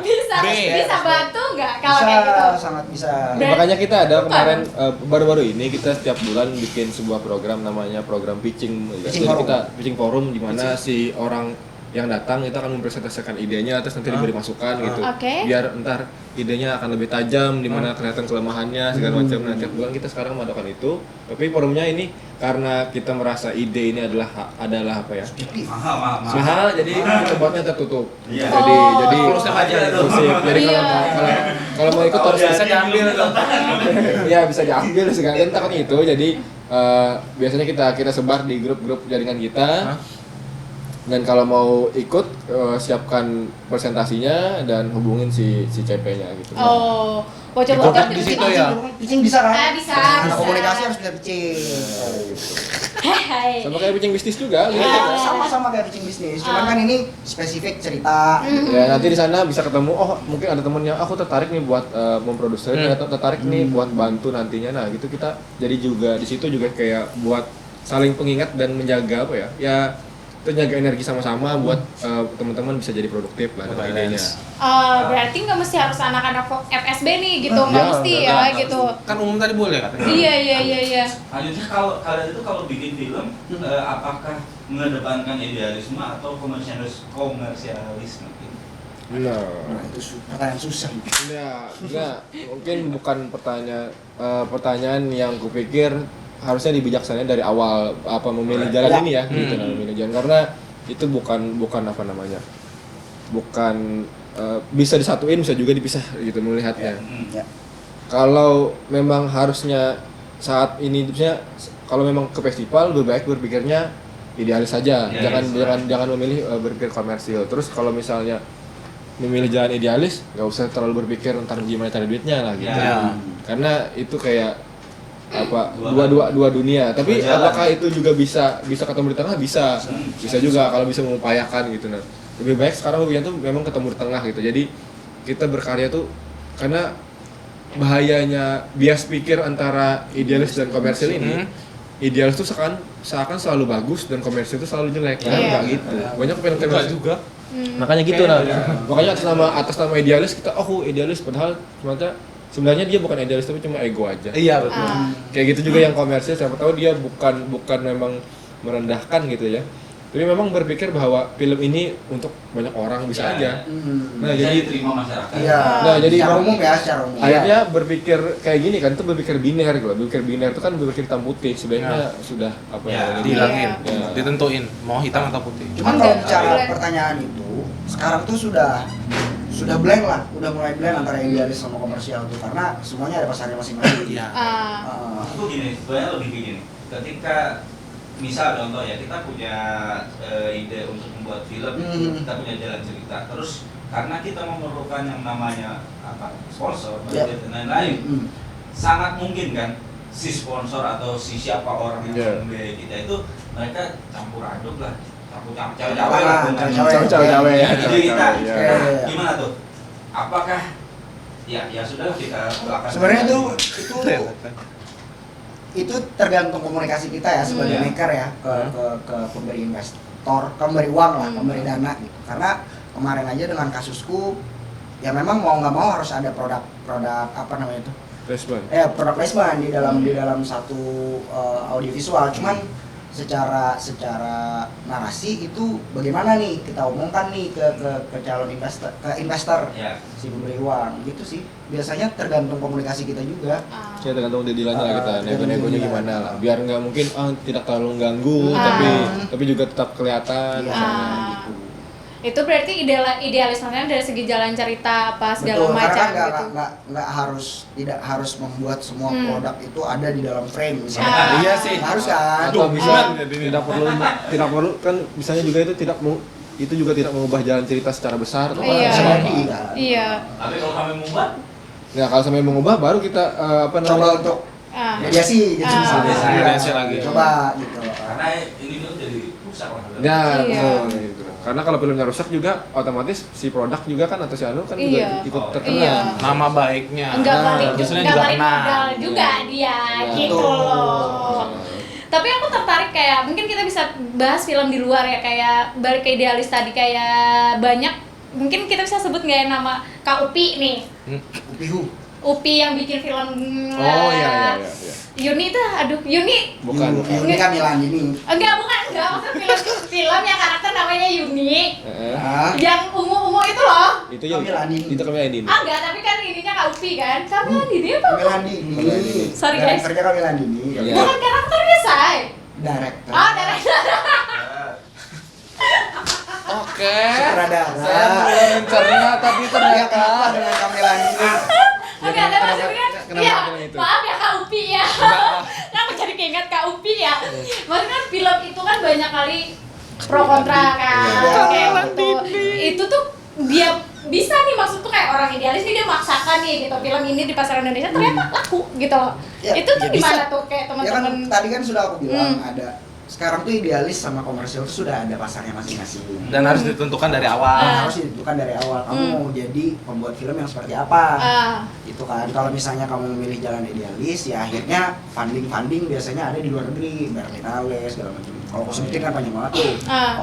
bisa bantu nggak kalau kayak gitu? Sangat bisa. Makanya kita ada kemarin baru-baru ini kita setiap bulan bikin sebuah program namanya program pitching. Jadi kita pitching forum di mana si orang yang datang itu akan mempresentasikan idenya, terus nanti diberi masukan gitu. Biar ntar idenya akan lebih tajam, di mana kelihatan kelemahannya segala macam. Nah, tiap bulan kita sekarang melakukan itu. Tapi forumnya ini karena kita merasa ide ini adalah apa ya? Mahal, jadi kita buatnya tertutup. Jadi eksklusif aja tuh. Jadi kalau mau ikut harus bisa diambil. Ya, bisa diambil sekalian takut itu. Jadi biasanya kita sebar di grup-grup jaringan kita. Dan kalau mau ikut, siapkan presentasinya dan hubungin si CP-nya gitu. Oh, bocor-bocor di situ ya. Pitching bisa kan? Bisa. Nah, komunikasi harus bisa pitching. Sama kayak pitching bisnis juga. Sama kayak pitching bisnis. Cuman kan ini spesifik cerita. Ya nanti di sana bisa ketemu. Oh mungkin ada temennya. Aku tertarik nih buat memproduksi. Atau tertarik nih buat bantu nantinya. Nah gitu kita jadi juga di situ juga kayak buat saling pengingat dan menjaga apa ya? Ya jaga energi sama-sama buat teman-teman bisa jadi produktif lah dengan idenya. Berarti nggak mesti harus anak-anak FSB nih gitu, nggak mesti ya gitu. Kan umum tadi boleh katanya. Iya. Lanjutnya kalau kalian itu kalau bikin film, apakah mengedepankan idealisme atau komersialisme? Nah itu pertanyaan susah. Enggak, mungkin bukan pertanyaan yang kupikir harusnya dibijaksanain dari awal memilih jalan ini ya, gitu memilih jalan, karena itu bukan apa namanya, bukan bisa disatuin, bisa juga dipisah gitu melihatnya. Kalau memang harusnya saat ini, misalnya kalau memang ke festival lebih baik berpikirnya idealis saja, jangan memilih berpikir komersil. Terus kalau misalnya memilih jalan idealis, nggak usah terlalu berpikir ntar gimana cari duitnya lah gitu, karena itu kayak dua dunia. Tapi apakah itu juga bisa ketemu di tengah? Bisa juga kalau bisa mengupayakan gitu. Nah lebih baik sekarang tuh memang ketemu di tengah gitu. Jadi kita berkarya tuh karena bahayanya bias pikir antara idealis dan komersil ini. Idealis tuh seakan selalu bagus dan komersil itu selalu jelek. Enggak gitu. Banyak film-film juga. Makanya gitu makanya atas nama idealis kita idealis, padahal sebenarnya dia bukan idealis tapi cuma ego aja. Iya betul. Kayak gitu juga yang komersil, siapa tahu dia bukan memang merendahkan gitu ya. Tapi memang berpikir bahwa film ini untuk banyak orang bisa aja. Nah, bisa jadi diterima masyarakat. Iya. Nah, jadi secara umum ya, secara umum. akhirnya berpikir kayak gini kan, itu berpikir biner gitu. Berpikir biner itu kan berpikir hitam putih, sebaiknya sudah apa Ya, namanya? dihilangin, Ya. ditentuin mau hitam atau putih. Cuman kalau bicara pertanyaan itu, sekarang tuh sudah blank lah, udah mulai blank antara idealis sama komersial tuh, karena semuanya ada pasarnya masing-masing. Iya. Aku gini, sebenarnya lebih begini. Ketika misal contoh ya, kita punya ide untuk membuat film, kita punya jalan cerita. Terus karena kita memerlukan yang namanya sponsor, budget dan lain-lain, sangat mungkin kan si sponsor atau si siapa orang yang membiayai kita itu mereka campur aduk lah, campur-campur Cawe-cawe ya. Jadi kita Cawe-cawe, gimana tuh? Apakah ya sudah kita belakang. Sebenarnya itu tergantung komunikasi kita ya sebagai maker ya ke pemberi investor, pemberi uang lah, pemberi dana gitu. Karena kemarin aja dengan kasusku ya memang mau nggak mau harus ada produk apa namanya itu? Placement. Produk placement di dalam satu audiovisual. Cuman secara narasi itu bagaimana nih kita omongkan nih ke calon investor si pemberi uang gitu sih. Biasanya tergantung komunikasi kita juga. Ya tergantung deadline lah kita, nego-negonya gimana lah. Biar nggak mungkin tidak terlalu ganggu, tapi juga tetap kelihatan. Gitu. Itu berarti idealismenya dari segi jalan cerita apa segala Betul, macam karena gitu. tidak harus membuat semua produk itu ada di dalam frame misalnya. Iya sih. Harus kan? Atau bisa tidak perlu kan misalnya juga itu juga tidak mengubah jalan cerita secara besar atau Iya. Tapi kalau kami membuat, ya kalau sampai mengubah baru kita coba untuk mediasi gitu Mediasi lagi. Coba gitu. karena ini tuh jadi rusak lah. Ya, betul gitu. Karena kalau filmnya rusak juga otomatis si produk juga kan atau si anu kan juga ikut terkena. Nama baiknya. Enggak balik kena. modal juga dia gitu loh. Tapi aku tertarik kayak mungkin kita bisa bahas film di luar ya, kayak balik ke idealis tadi, kayak banyak mungkin kita bisa sebut nggak ya nama Kak Upi nih. Upi yang bikin film Iya. Yuni itu, Yuni Bukan. Yuni Kamilan ini. Enggak, maksud film yang karakter namanya Yuni. Yang ungu-ungu itu loh. Itu ya. Itu Kamilan ini. Enggak, tapi kan ininya Kak Upi kan. Kamilan ini apa? Kamilan ini. Sorry guys. Karakternya Kamilan ini. Bukan karakternya, Say. Director. Director. Oke. Sutradara. Saya belum mencerna tapi ternyata dengan Kamilan ini. Oke, ada maksudnya. Iya, maaf ya Kak Upi ya. Aku jadi keinget Kak Upi ya. Maksudnya film itu kan banyak kali pro kontra kan. Kayak gitu. Itu tuh dia bisa nih, maksudku kayak orang idealis nih, dia maksakan nih gitu film ini di pasar Indonesia ternyata laku gitu loh. Itu tuh gimana tuh kayak teman-teman? Ya kan tadi kan sudah aku bilang ada sekarang tuh idealis sama komersial tuh sudah ada pasarnya masing-masing. Dan harus ditentukan dari awal. Harus ditentukan dari awal. Kamu mau jadi pembuat film yang seperti apa? Itu kan. Kalau misalnya kamu memilih jalan idealis, ya akhirnya funding biasanya ada di luar negeri, Berlinale segala macam. Kalau aku sebutin kan banyak banget tuh.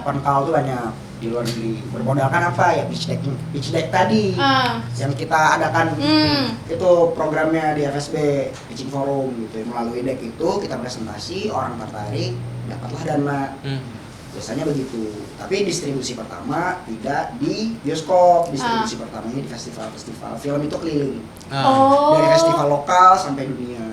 Open call tuh banyak di luar negeri. Bermodalkan apa ya? Pitch deck tadi yang kita adakan. Itu programnya di FSB Pitching Forum gitu. Melalui deck itu kita presentasi, orang tertarik, dapatlah dana. Biasanya begitu. Tapi distribusi pertama tidak di bioskop, distribusi pertamanya di festival-festival film itu keliling. Dari festival lokal sampai dunia.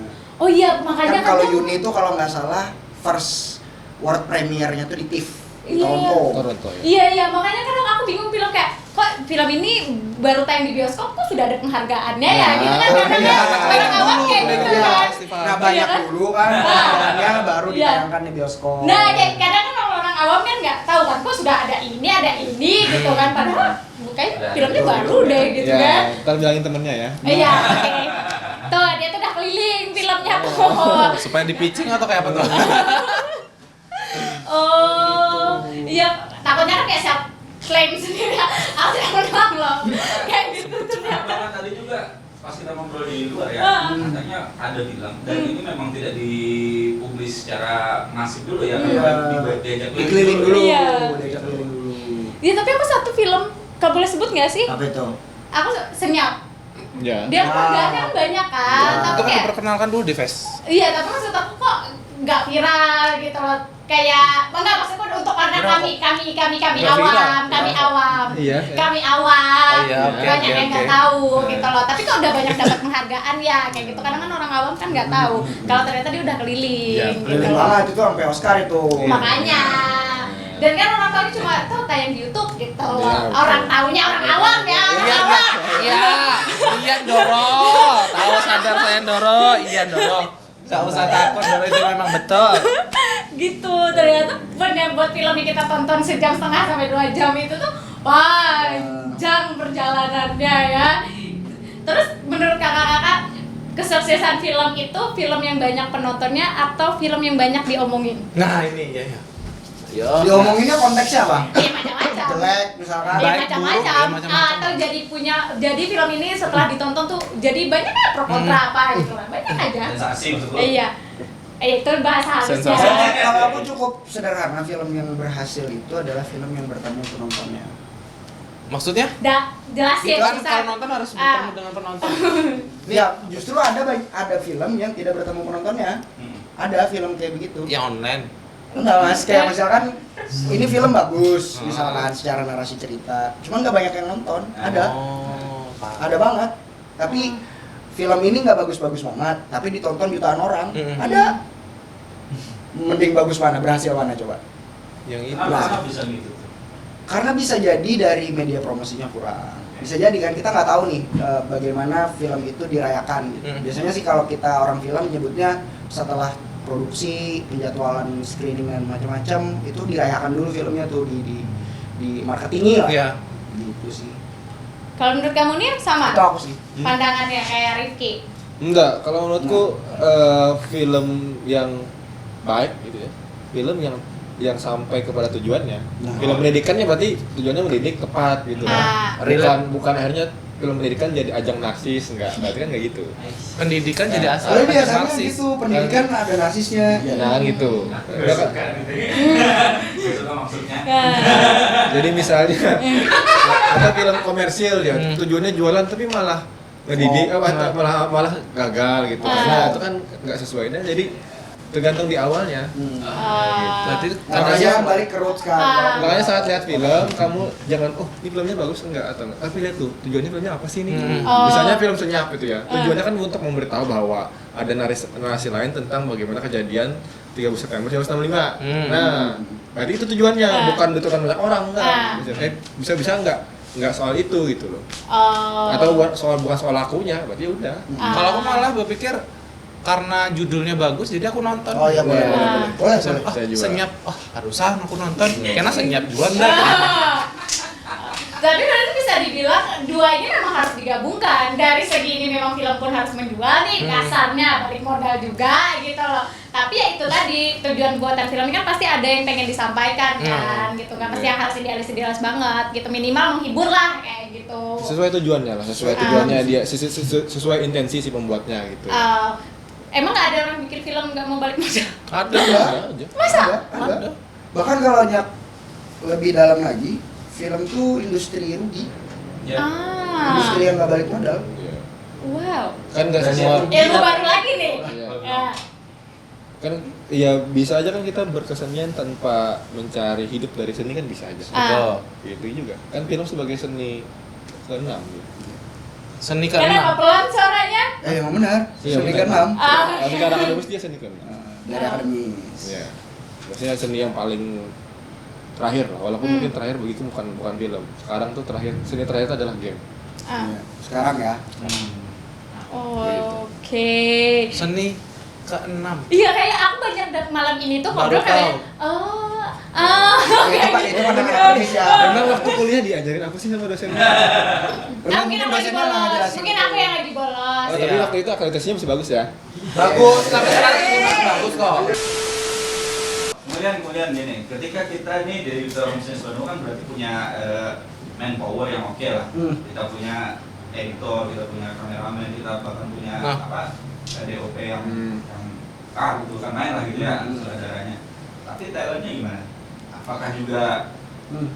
Oh iya, makanya kan kalau Yuni itu kalau nggak salah first world premiere-nya tuh di TIFF di Toronto. Iya, makanya kadang aku bingung film kayak kok film ini baru tayang di bioskop kok sudah ada penghargaannya ya gitu kan, karena orang awam kayak gitu kan. Nah banyak dulu kan penghargaannya baru ditayangkan di bioskop. Nah kayak kadang kan orang awam kan nggak tahu kan kok sudah ada ini gitu kan, padahal kayaknya filmnya baru deh gitu kan. Ntar bilangin temennya ya. Iya, oke. Tuh dia tuh udah keliling filmnya tuh. Supaya di pitching atau kayak apa tuh? Iya, takutnya kan kayak siap klaim sendiri. Aku tidak menang loh. Kayak gitu ternyata. Tadi juga pas kita ngobrol di luar ya, katanya ada bilang dan ini memang tidak dipublis secara masif dulu ya, diajak keliling dulu. Iya, tapi aku satu film, kau boleh sebut nggak sih? Apa itu? Aku Senyap. Ya. Dia penghargaannya banyak kan, tapi Itu kan kayak diperkenalkan dulu di Fest. iya, tapi maksud aku kok nggak viral gitu loh. Kayak enggak, maksudku untuk karena kami awam. Iya. Kami awam. Oh, iya, oke, banyak oke, yang nggak oke. tahu gitu loh. Tapi kalau udah banyak dapat penghargaan ya kayak gitu. Kadang kan orang awam kan nggak tahu. Kalau ternyata dia udah keliling Iya, gitu Keliling loh. banget itu sampai Oscar itu. Makanya. Dan kan orang tahu cuma tahu tayang di YouTube gitu. Iya, Orang taunya orang awam ya, orang awam. Iya Doro, tahu sadar saya Doro, iya Doro. Gak usah takut, Doro itu memang betul. Gitu, ternyata bener buat film yang kita tonton 1,5 sampai 2 jam itu tuh panjang perjalanannya ya. Terus menurut kakak-kakak, kesuksesan film itu film yang banyak penontonnya atau film yang banyak diomongin? Nah ini ya. Yo. Diomonginnya konteksnya apa? Iya macam-macam. Jelek misalkan. Iya Baik, macam-macam. buruk, ya, macam-macam. Atau jadi film ini setelah ditonton tuh jadi banyak ya pro kontra apa gitu lah. Banyak aja. Sensasi maksud lo? Iya. Itu bahasa halusnya. Sensasi. Kalau aku cukup sederhana, film yang berhasil itu adalah film yang bertemu penontonnya. Maksudnya? Jelasin Kan bisa. kalau nonton harus bertemu dengan penonton. Ya, justru ada film yang tidak bertemu penontonnya. Ada film kayak begitu. Ya online. Enggak mas, kayak misalkan ini film bagus, misalkan secara narasi cerita, cuman nggak banyak yang nonton. Ada, ada banget. Tapi film ini nggak bagus-bagus banget, tapi ditonton jutaan orang. Ada. Mending bagus mana, berhasil mana coba? Yang itu. Kenapa bisa gitu? Karena bisa jadi dari media promosinya kurang. Bisa jadi kan kita nggak tahu nih bagaimana film itu dirayakan. Gitu. Biasanya sih kalau kita orang film nyebutnya setelah produksi, penjadwalan screening dan macam-macam itu dirayakan dulu filmnya tuh di marketingi lah. Iya. Gitu sih. Kalau menurut kamu nih sama? Itu aku sih. Pandangannya kayak Rifki. Enggak, kalau menurutku film yang baik gitu ya. Film yang sampai kepada tujuannya. Film pendidikannya berarti tujuannya mendidik tepat gitu kan. Bukan akhirnya film pendidikan jadi ajang narsis, berarti kan enggak gitu. Pendidikan jadi asal. Tapi biasanya gitu, pendidikan ada narsisnya. Nah, gitu. Suka maksudnya. Jadi misalnya ada film komersil ya, tujuannya jualan tapi malah ngedidik malah gagal gitu. Nah, itu kan nggak sesuai. Nah, jadi tergantung di awalnya. Berarti Makanya balik ke roots kan. Makanya saat lihat film, kamu jangan, ini filmnya bagus enggak atau enggak. Tapi lihat tuh, tujuannya filmnya apa sih ini? Misalnya film Senyap itu ya. Tujuannya kan untuk memberitahu bahwa ada narasi lain tentang bagaimana kejadian 30 September 1965. Nah, berarti itu tujuannya, bukan bentukan banyak orang enggak. Bisa enggak soal itu gitu loh. Atau bukan soal lakunya, berarti ya udah. kalau aku malah berpikir karena judulnya bagus jadi aku nonton. Oh iya boleh. Saya juga. Senyap, harusan aku nonton. Karena senyap juga enggak. Tapi berarti bisa dibilang dua ini memang harus digabungkan. Dari segi ini memang film pun harus menjual nih, kasarnya balik modal juga gitu loh. Tapi ya itu tadi, tujuan buatan film ini kan pasti ada yang pengen disampaikan kan gitu kan. Pasti yang harus idealis banget gitu, minimal menghibur lah kayak gitu. Sesuai tujuannya lah, sesuai tujuannya dia, sesuai intensi si pembuatnya gitu. Emang nggak ada orang bikin film nggak mau balik modal? Ada. Masa? Ada. Bahkan kalau lebih dalam lagi, film tuh industri rugi. Industri yang nggak balik modal. Wow. Kan nggak semua. Ilmu baru lagi nih. Ya. Kan ya bisa aja kan kita berkesenian tanpa mencari hidup dari seni kan bisa aja. Betul. Itu juga. Kan film sebagai seni keenam gitu. Seni Kenapa ke-6. pelan suaranya? Emang benar. Iya, Seni benar. ke-6 Tapi sekarang akademis dia seni keenam. dari akademis. Iya. Biasanya seni yang paling terakhir lah, walaupun mungkin terakhir begitu bukan film. Sekarang tuh seni terakhir itu adalah game. Iya. Sekarang ya. Oke. Seni ke-6. Iya kayak aku banyak malam ini tuh Baru ngobrol kayak Itu pandangan akademis ya. Emang waktu kuliah diajarin apa sih sama dosennya? mungkin aku lagi bolos, mungkin aku yang lagi bolos. Tapi waktu itu akreditasinya masih bagus ya. Bagus, tapi sekarang bagus kok. Kemudian gini, ketika kita nih dari Duta Bisnis Bandung kan berarti punya manpower yang oke lah. Kita punya editor, kita punya kameramen, kita bahkan punya DOP yang gitu kan main lah gitu ya saudaranya. Tapi talentnya gimana? Apakah juga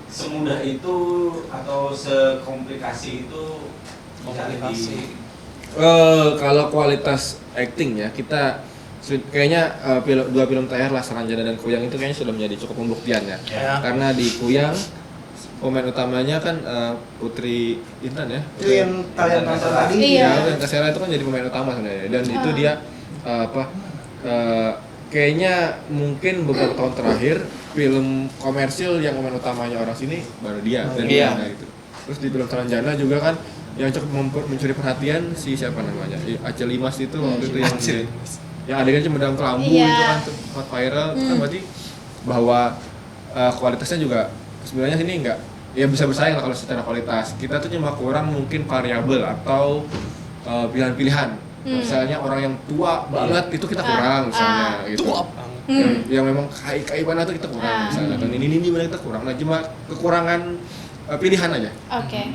semudah itu atau sekomplikasi itu mencari Kalau kualitas acting ya, kita kayaknya dua film terakhir lah Saranjana dan Kuyang itu kayaknya sudah menjadi cukup pembuktian ya. Karena di Kuyang pemain utamanya kan Putri Intan ya. Itu yang kalian tonton tadi. Iya, yang Kasera itu kan jadi pemain utama sebenarnya. Dan itu dia kayaknya mungkin beberapa tahun terakhir film komersil yang pemain utamanya orang sini baru dia dan dia gitu. Terus di film Saranjana juga kan yang cukup mencuri perhatian si siapa namanya? Aceh Limas itu waktu itu yang adegan Cemedang Kelambu itu kan sempat viral. Itu kan berarti bahwa kualitasnya juga sebenarnya sini enggak ya bisa bersaing lah kalau secara kualitas. Kita tuh cuma kurang mungkin variabel atau pilihan-pilihan. Misalnya orang yang tua banget itu kita kurang misalnya gitu. Yang memang kai banget itu kita kurang misalnya. Dan ini mana kita kurang. Nah cuma kekurangan pilihan aja.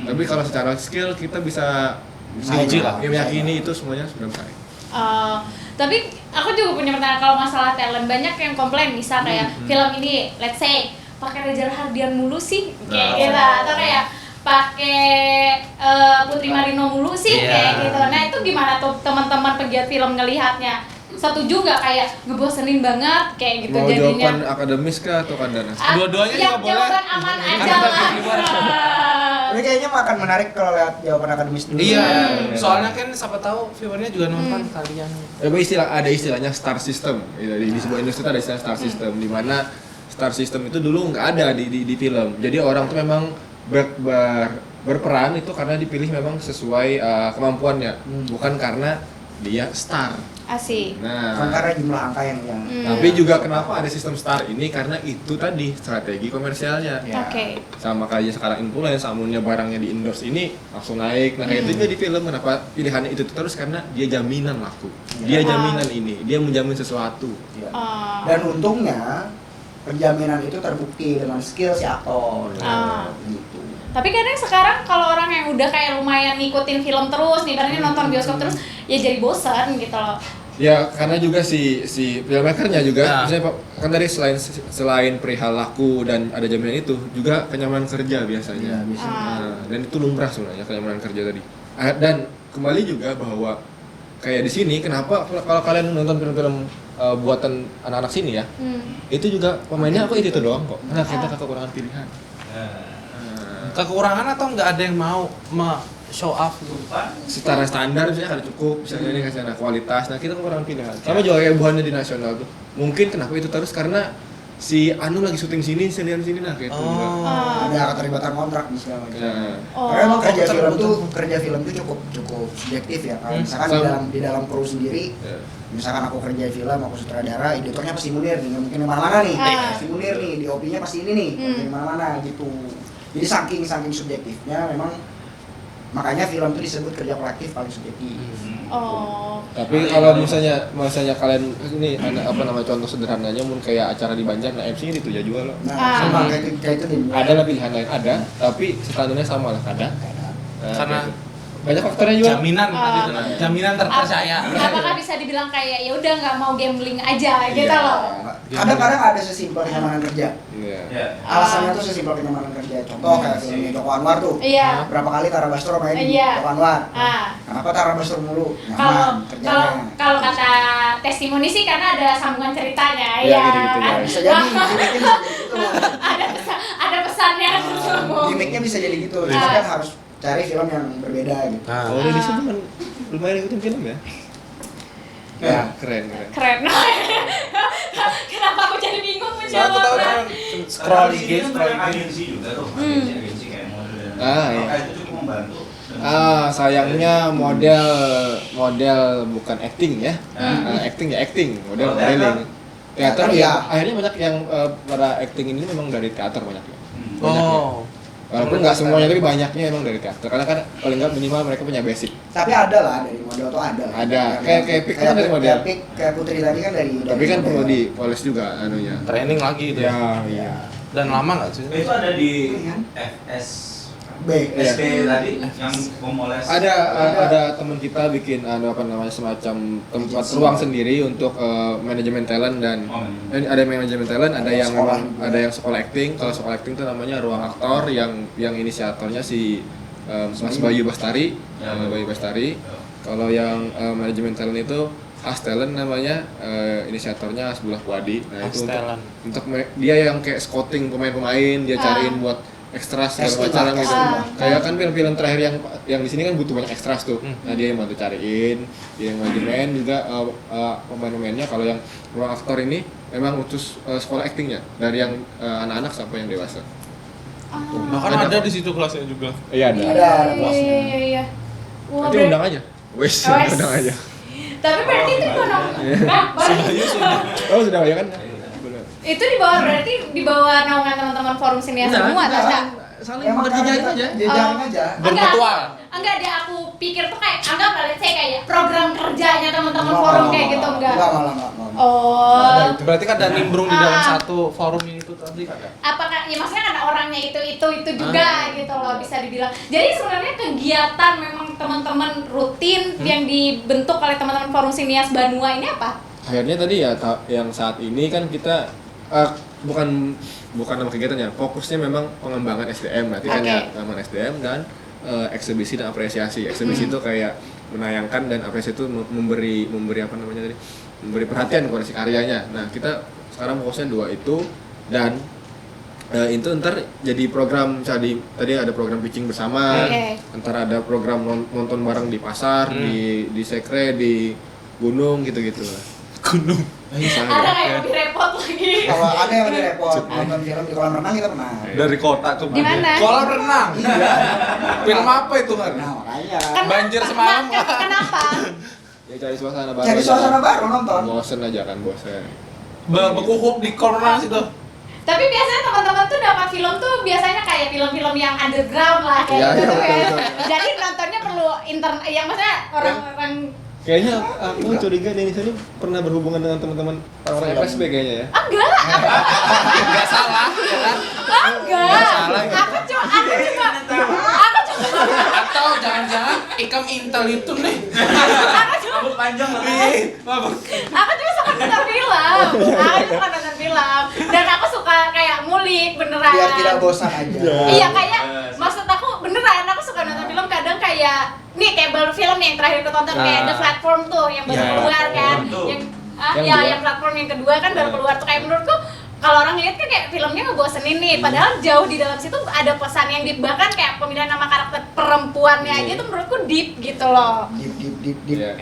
Tapi kalau secara skill kita bisa meyakini itu semuanya sudah bersaing. Tapi aku juga punya pertanyaan kalau masalah talent. Banyak yang komplain misal kayak film ini let's say pakai Reza Rahardian mulu sih kayak gitu, atau kayak pakai Putri Marino mulu sih kayak gitu. Nah itu gimana tuh teman-teman pegiat film ngelihatnya? Setuju nggak kayak ngebosenin banget kayak gitu? Mau jadinya jawaban akademis kah atau kandanas? Dua-duanya juga boleh. Jawaban aman aja lah. Ini kayaknya akan menarik kalau lihat jawaban akademis dulu. Iya, soalnya kan siapa tahu viewernya juga nonton kalian. Ada istilahnya star system. Di sebuah industri ada istilah star system di mana star system itu dulu nggak ada di film. Jadi orang tuh memang berperan itu karena dipilih memang sesuai kemampuannya, bukan karena dia star. Asik. Nah, karena jumlah angka yang tapi juga kenapa ada sistem star ini karena itu tadi strategi komersialnya. Sama kayak sekarang influencer, amunnya barangnya di endorse ini langsung naik. Nah kayak itu juga di film kenapa pilihannya itu terus karena dia jaminan laku. Dia jaminan ini, dia menjamin sesuatu. Dan untungnya penjaminan itu terbukti dengan skill si aktor. Gitu. Tapi kadang sekarang kalau orang yang udah kayak lumayan ngikutin film terus, nih karena nonton bioskop terus, ya jadi bosan gitu loh. Ya karena juga si filmmakernya juga, misalnya kan tadi selain perihal laku dan ada jaminan itu juga kenyamanan kerja biasanya. Dan itu lumrah sebenarnya kenyamanan kerja tadi. Dan kembali juga bahwa kayak di sini kenapa kalau kalian nonton film-film buatan anak-anak sini ya, itu juga pemainnya aku itu doang kok. Karena kita kekurangan pilihan. Kekurangan atau nggak ada yang mau show off secara standar misalnya ada cukup misalnya ini kasih kualitas. Nah kita kekurangan pilihan sama juga kayak buahnya di nasional tuh mungkin kenapa itu terus karena si Anu lagi syuting sini nah kayak itu ada keterlibatan kontrak misalnya. Karena emang kerja film tuh cukup subjektif ya. Kalau misalkan di dalam kru sendiri misalkan aku kerja film, aku sutradara, editornya pasti Munir nih, mungkin mana-mana nih, pasti Munir nih, DOP-nya pasti ini nih, mungkin mana-mana gitu. Jadi saking subjektifnya memang makanya film itu disebut kerja kolektif paling subjektif. Tapi kalau misalnya kalian ini contoh sederhananya mungkin kayak acara di Banjar, nah MC-nya itu ya juga loh. Sama kayak itu ada lah pilihan lain ada, tapi standarnya sama lah ada. Karena banyak faktornya juga. Jaminan terpercaya. Apakah bisa dibilang kayak ya udah nggak mau gambling aja gitu loh? Kadang-kadang ada sesimpel kenyamanan kerja. Alasannya tuh sesimpel kenyamanan kerja. Contoh kayak filmnya Joko Anwar tuh. Berapa kali Tara Basro main di Joko Anwar. Kenapa Tara Basro mulu? Nyaman kerjanya. Kalau kata testimoni sih karena ada sambungan ceritanya. Bisa jadi. Ada pesannya. Gimiknya bisa jadi gitu. Jadi kan harus cari film yang berbeda gitu. Kalau di situ kan lumayan ikutin film ya. Keren. Kenapa aku jadi bingung Aku tahu kan scroll IG agensi juga tuh, agensi kayak model. Apakah itu cukup membantu? Sayangnya model bukan acting ya. Acting, modeling. Teater ya. Akhirnya banyak yang para acting ini memang dari teater banyak ya. Walaupun nggak semuanya tapi banyaknya emang dari teater. Karena kan paling nggak minimal mereka punya basic. Tapi ada lah dari model tuh ada. Kayak Pik kan dari model. Kayak Putri tadi kan dari. Tapi kan perlu dipoles juga anunya. Training lagi itu. Iya. Dan lama nggak sih? Itu ada di SB tadi yang memoles. Ada teman kita bikin semacam tempat ruang sendiri untuk manajemen talent dan ada manajemen talent, ada yang memang ada yang sekolah acting. Kalau sekolah acting itu namanya ruang aktor yang inisiatornya si Mas Bayu Bastari. Kalau yang manajemen talent itu Has Talent namanya, inisiatornya Hasbullah Puadi. Nah Has itu Talent. untuk dia yang kayak scouting pemain-pemain, dia cariin buat ekstras segala macam gitu. Kayak kan film-film terakhir yang di sini kan butuh banyak ekstras tuh. Nah dia yang bantu cariin, dia yang manajemen juga pemain-pemainnya. Kalau yang ruang aktor ini memang utus sekolah aktingnya dari yang anak-anak sampai yang dewasa. Bahkan ada di situ kelasnya juga. Iya ada. Iya. Nanti undang aja. Wes, undang aja. Tapi berarti itu Oh sudah ya kan? itu di bawah naungan teman-teman forum sinias semua, Tasya? Saling berjejaring aja. Jejaring aja. Bermutual. Enggak deh, aku pikir tuh kayak anggap kali saya kayak program kerjanya teman-teman forum kayak gitu enggak. Malah. Oh. Itu berarti kan ada nimbrung di dalam satu forum ini itu tadi kan. Apakah ya maksudnya kan orangnya itu juga gitu loh bisa dibilang. Jadi sebenarnya kegiatan memang teman-teman rutin yang dibentuk oleh teman-teman forum sinias Banua ini apa? Akhirnya tadi ya yang saat ini kan kita bukan nama kegiatannya, fokusnya memang pengembangan SDM, berarti kan ya pengembangan SDM dan eksibisi dan apresiasi. Eksibisi itu kayak menayangkan dan apresiasi itu memberi apa namanya tadi, memberi perhatian kepada si karyanya. Nah kita sekarang fokusnya 2 itu dan itu ntar jadi program tadi ada program pitching bersama, ntar ada program nonton bareng di pasar, di sekre, di gunung gitu-gitu lah. Gunung. Ada kayak lebih repot lagi. Kalau ada yang lebih repot, nonton film di kolam renang kita pernah. Dari kota ke Di mana? kolam renang. Film apa itu kan? Nah makanya. Banjir semalam. Kenapa? Ya cari suasana baru. Cari suasana baru nonton. Bosen aja kan bosen. Bekuhup di kolam renang situ. Tapi biasanya teman-teman tuh dapat film tuh biasanya kayak film-film yang underground lah kayak gitu ya. Jadi nontonnya perlu yang maksudnya orang-orang. Kayaknya aku curiga Denis ini pernah berhubungan dengan teman-teman orang FSB kayaknya ya. Enggak. Enggak salah, ya kan? Enggak. Salah. Aku cuma Atau jangan-jangan Ikam Intel itu nih. Rambut panjang lebih. Aku cuma suka nonton film. Dan aku suka kayak ngulik beneran. Biar tidak bosan aja. Iya kayak maksud aku beneran aku suka nonton film kadang kayak nih kayak baru film nih yang terakhir aku tonton kayak The Platform tuh yang baru keluar kan. Yang platform yang kedua kan baru keluar tuh kayak menurutku kalau orang lihat kan kayak filmnya ngebosenin nih, padahal jauh di dalam situ ada pesan yang deep, bahkan kayak pemilihan nama karakter perempuannya aja tuh menurutku deep gitu loh. Deep. Deep Iya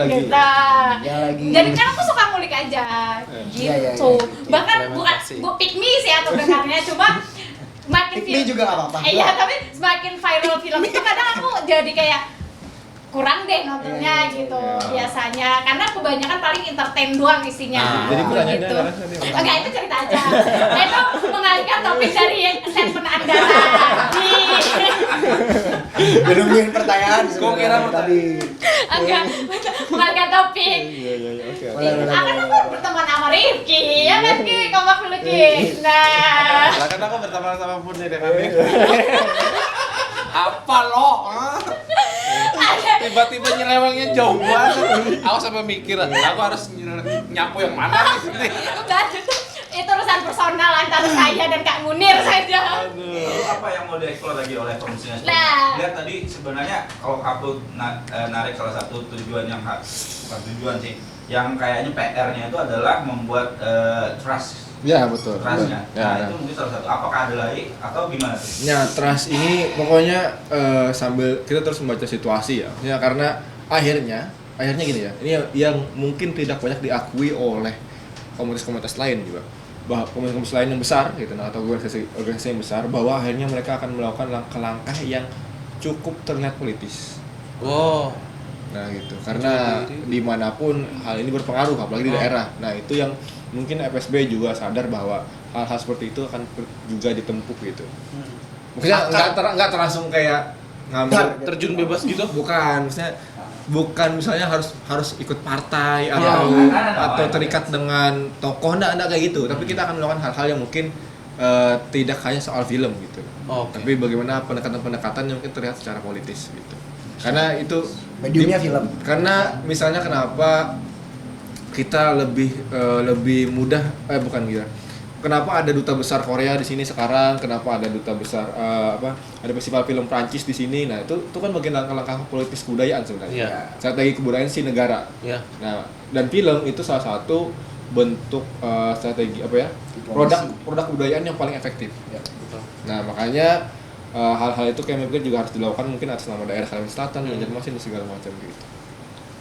lagi. gitu. Iya lagi. Jadi kan aku suka ngulik aja gitu. Bahkan bukan pick me sih atau dengarnya cuma makin Ini juga gak apa-apa. Iya, tapi semakin viral film itu kadang aku jadi kayak kurang deh nontonnya gitu biasanya karena kebanyakan paling entertain doang isinya. Jadi pertanyaan gitu. adalah Enggak itu cerita aja. Nah, itu mengalihkan topik dari statement Anda tadi. Nungguin pertanyaan Gua kira tadi. Enggak, mengalihkan topik. Oke. Akan aku berteman sama Rifki, ya kan Ki? Kompak dulu Ki. Nah, Lah kan aku berteman sama Purni dengan dia. Apa lo? Tiba-tiba nyelewengnya jauh banget. Aku sampai mikir, aku harus nyapu yang mana nih? itu urusan personal antara saya dan Kak Munir saja. Lalu apa yang mau dieksplor lagi oleh Forum Sinias? Nah. Lihat tadi sebenarnya kalau aku narik salah satu tujuan yang bukan tujuan sih, yang kayaknya PR-nya itu adalah membuat trust. Ya betul. Trustnya. Ya. Itu mungkin salah satu. Apakah ada lagi atau gimana tuh? Ya trust ini pokoknya sambil kita terus membaca situasi ya. Ya karena akhirnya gini ya. Ini yang mungkin tidak banyak diakui oleh komunitas-komunitas lain juga. Bahwa komunitas lain yang besar gitu atau organisasi yang besar bahwa akhirnya mereka akan melakukan langkah-langkah yang cukup terlihat politis. Wow. Nah gitu. Karena dimanapun hal ini berpengaruh apalagi di daerah. Nah itu yang mungkin FSB juga sadar bahwa hal-hal seperti itu akan juga ditempuh gitu. Maksudnya nggak langsung kayak ngambil terjun bebas gitu? Bukan, maksudnya bukan misalnya harus ikut partai atau terikat dengan tokoh, enggak kayak gitu. Tapi kita akan melakukan hal-hal yang mungkin tidak hanya soal film gitu. Tapi bagaimana pendekatan-pendekatan yang mungkin terlihat secara politis gitu. Karena itu mediumnya film. Karena misalnya kenapa kita lebih mudah bukan gitu. kenapa ada duta besar Korea di sini sekarang, kenapa ada duta besar ada festival film Prancis di sini. Nah, itu kan bagian langkah-langkah politis kebudayaan sebenarnya. Iya. Strategi kebudayaan si negara. Iya. Nah, dan film itu salah satu bentuk strategi produk kebudayaan yang paling efektif. Ya, betul. Nah, makanya hal-hal itu kayak mungkin juga harus dilakukan mungkin atas nama daerah Kalimantan Selatan, Banjarmasin dan segala macam gitu.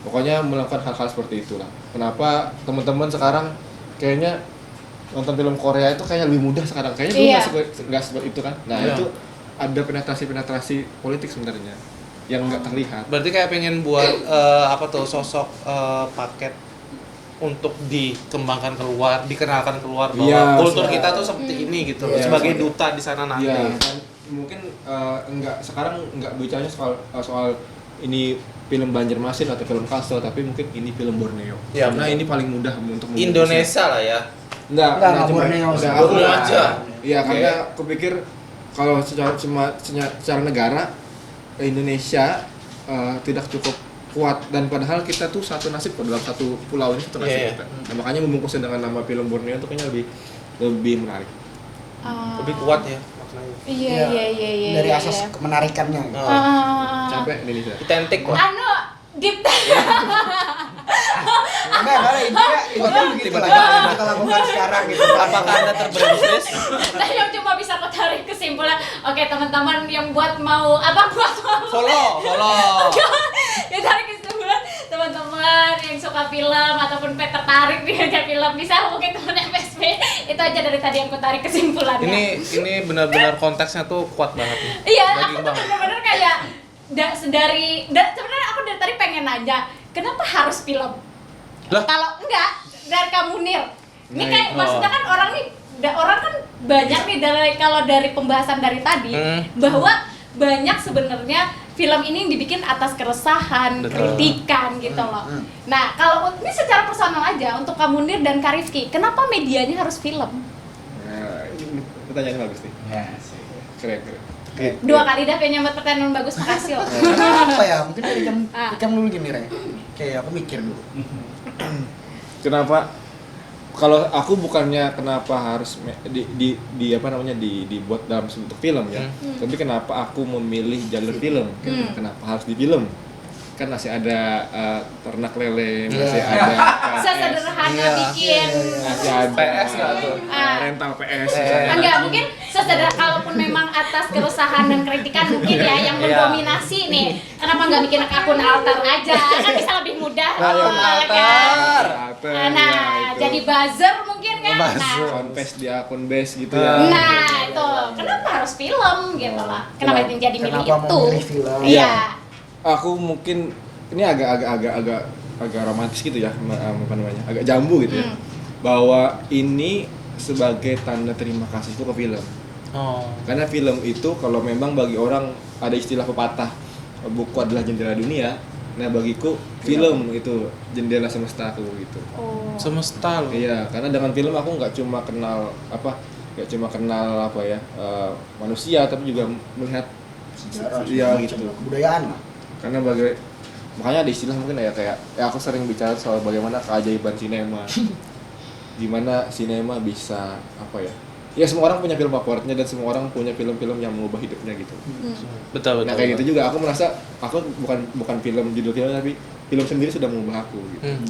Pokoknya melakukan hal-hal seperti itulah. Kenapa teman-teman sekarang kayaknya nonton film Korea itu kayaknya lebih mudah sekarang. Kayaknya dulu nggak seperti itu kan. Nah, itu ada penetrasi politik sebenarnya yang nggak terlihat. Berarti kayak pengen buat sosok paket untuk dikembangkan keluar, dikenalkan keluar bahwa kultur kita tuh seperti ini gitu, sebagai duta di sana nanti. Iya, dan mungkin sekarang nggak bicaranya soal ini film Banjarmasin atau film Kastel, tapi mungkin ini film Borneo. Ya, karena ini paling mudah untuk Indonesia lah ya. Enggak Borneo aja. Iya, karena aku pikir kalau secara negara Indonesia tidak cukup kuat, dan padahal kita tuh satu nasib dalam satu pulau ini, satu nasib kita. Nah, makanya membungkusnya dengan nama film Borneo itu kayaknya lebih menarik. Lebih kuat ya maknanya. Iya. Dari asas menarikannya. Capek Indonesia. Identik kok. Deep. Karena intinya begitu lah yang kita lakukan sekarang gitu. Apakah Anda terberesres? Nah, yang cuma bisa aku tarik kesimpulan, oke teman-teman yang buat follow. Ya, tarik kesimpulan teman-teman yang suka film ataupun tertarik dengan film bisa hubungi teman FSP. Itu aja dari tadi yang aku tarik kesimpulannya. Ini benar-benar konteksnya tuh kuat banget nih. Iya, aku tuh benar-benar kayak sebenarnya aku dari tadi pengen nanya, kenapa harus film? Lah? Kalau enggak dari kamu Nir. Ini kayak maksudnya kan orang kan banyak nih kalau dari pembahasan dari tadi bahwa banyak sebenarnya film ini dibikin atas keresahan, kritikan gitu loh. Nah, kalau ini secara personal aja untuk kamu Nir dan Kak Rifki, kenapa medianya harus film? Nah, ini pertanyaannya bagus nih. Keren. Dua kali dah pengen nyambat pertanyaan bagus, makasih loh. Apa ya? Mungkin dari jam dulu gini, Re. Kayak aku mikir dulu. Kenapa? Kalau aku bukannya kenapa harus dibuat dalam bentuk film ya. Tapi kenapa aku memilih jalur film? Kenapa harus di film? Kan masih ada ternak lele, masih ada sesederhana bikin masih ada PS nggak tuh? rental PS. Enggak, mungkin sesederhana kalaupun memang atas keresahan dan kritikan mungkin ya yang mendominasi nih. Kenapa nggak bikin akun alter aja? Kan bisa lebih mudah. Alter. Nah, jadi buzzer mungkin kan. Konfes di akun base gitu ya. Nah, itu. Kenapa harus film gitu lah? Kenapa itu jadi milih itu? Memilih film? Iya. Aku mungkin ini agak romantis gitu ya, agak jambu gitu ya, bahwa ini sebagai tanda terima kasihku ke film. Karena film itu kalau memang bagi orang ada istilah pepatah buku adalah jendela dunia, nah bagiku film itu jendela semestaku gitu. Semesta loh. Iya, karena dengan film aku nggak cuma kenal manusia, tapi juga melihat sejarah gitu, kebudayaan lah. Karena makanya ada istilah mungkin kayak aku sering bicara soal bagaimana keajaiban sinema. Gimana sinema bisa ya semua orang punya film favoritnya dan semua orang punya film-film yang mengubah hidupnya gitu. Betul. Nah kayak gitu juga aku merasa aku bukan film judul film, tapi film sendiri sudah mengubah aku gitu.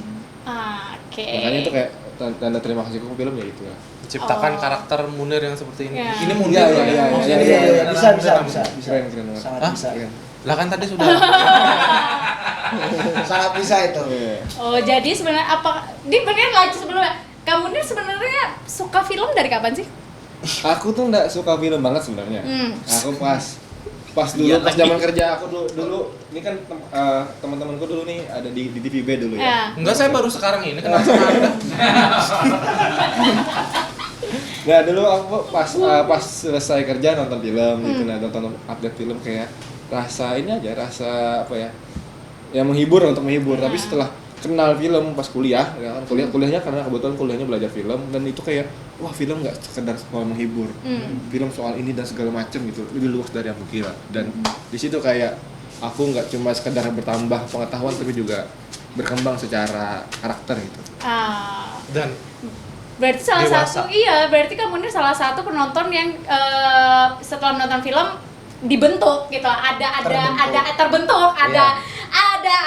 Makanya itu kayak tanda terima kasihku ke film ya gitu ya. Ciptakan karakter Munir yang seperti ini. Ini Munir. Iya, bisa. Keren banget. Sangat bisa. Lah kan tadi sudah. Sangat bisa itu. Oh, jadi sebenarnya lagi sebelumnya kamu nih sebenarnya suka film dari kapan sih? Aku tuh nggak suka film banget sebenarnya. Aku pas zaman kerja aku dulu ini kan teman-temanku dulu nih ada di TVB dulu ya. Enggak, saya baru sekarang ini kenal sama Anda. Nah dulu aku pas selesai kerja nonton film gitu, nonton update film kayak rasa menghibur untuk menghibur. Tapi setelah kenal film pas kuliah ya kan, kuliahnya karena kebetulan kuliahnya belajar film, dan itu kayak wah film nggak sekedar soal menghibur, film soal ini dan segala macam gitu, lebih luas dari yang aku kira. Dan di situ kayak aku nggak cuma sekedar bertambah pengetahuan tapi juga berkembang secara karakter gitu. Dan Berarti salah dewasa. satu, berarti Kak Munir salah satu penonton yang setelah menonton film dibentuk gitu, ada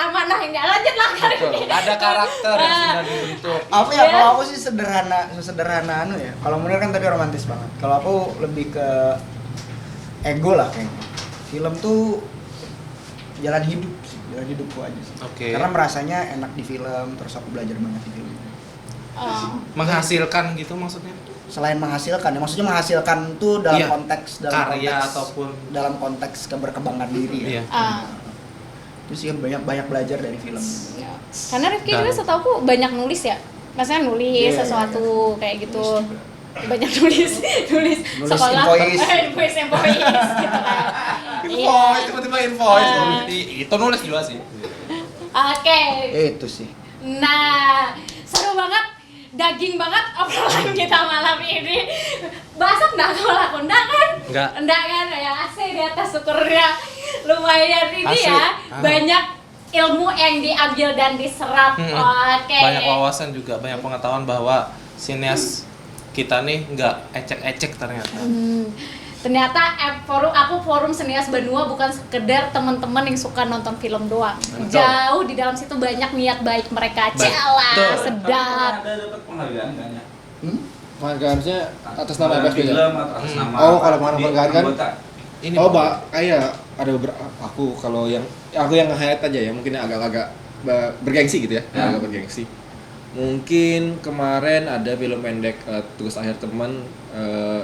amanah yang lanjutlah kali ini. Ada karakter yang sudah dibentuk. Apa ya, kalau aku sih sederhana ya. Kalau Munir kan tadi romantis banget. Kalau aku lebih ke ego lah kayaknya. Film tuh jalan hidupku aja sih. Oke. Karena merasanya enak di film, terus aku belajar banget di film. Menghasilkan gitu maksudnya? Selain menghasilkan, ya maksudnya menghasilkan tuh dalam konteks karya ataupun dalam konteks keberkembangan diri ya. Terus sih banyak belajar dari film. Karena Rifki juga setahu banyak nulis ya, maksudnya nulis sesuatu kayak gitu. Banyak nulis sekolah invoice gitu kan. Invoice, tiba-tiba invoice. Itu nulis juga sih. Oke. Itu sih. Nah, seru banget, daging banget obrolan kita malam ini. Basah enggak kalau aku enggak kan? Enggak kan, ya asik di atas syukurnya. Lumayan ini asik. Ya, banyak ilmu yang diambil dan diserap. Oke. Banyak wawasan juga, banyak pengetahuan bahwa sineas kita nih nggak ecek-ecek ternyata. Ternyata forum Sinias Banua bukan sekedar teman-teman yang suka nonton film doang. Betul. Jauh di dalam situ banyak niat baik mereka. Celah, sedap. Ada dapat penghargaan kan ya? Penghargaannya atas nama FSB ya? Film atau atas nama kalau penghargaan kan? Ini kayak ada beberapa aku yang nge-highlight aja ya, mungkin agak-agak bergengsi gitu ya, agak bergengsi. Mungkin kemarin ada film pendek tugas akhir teman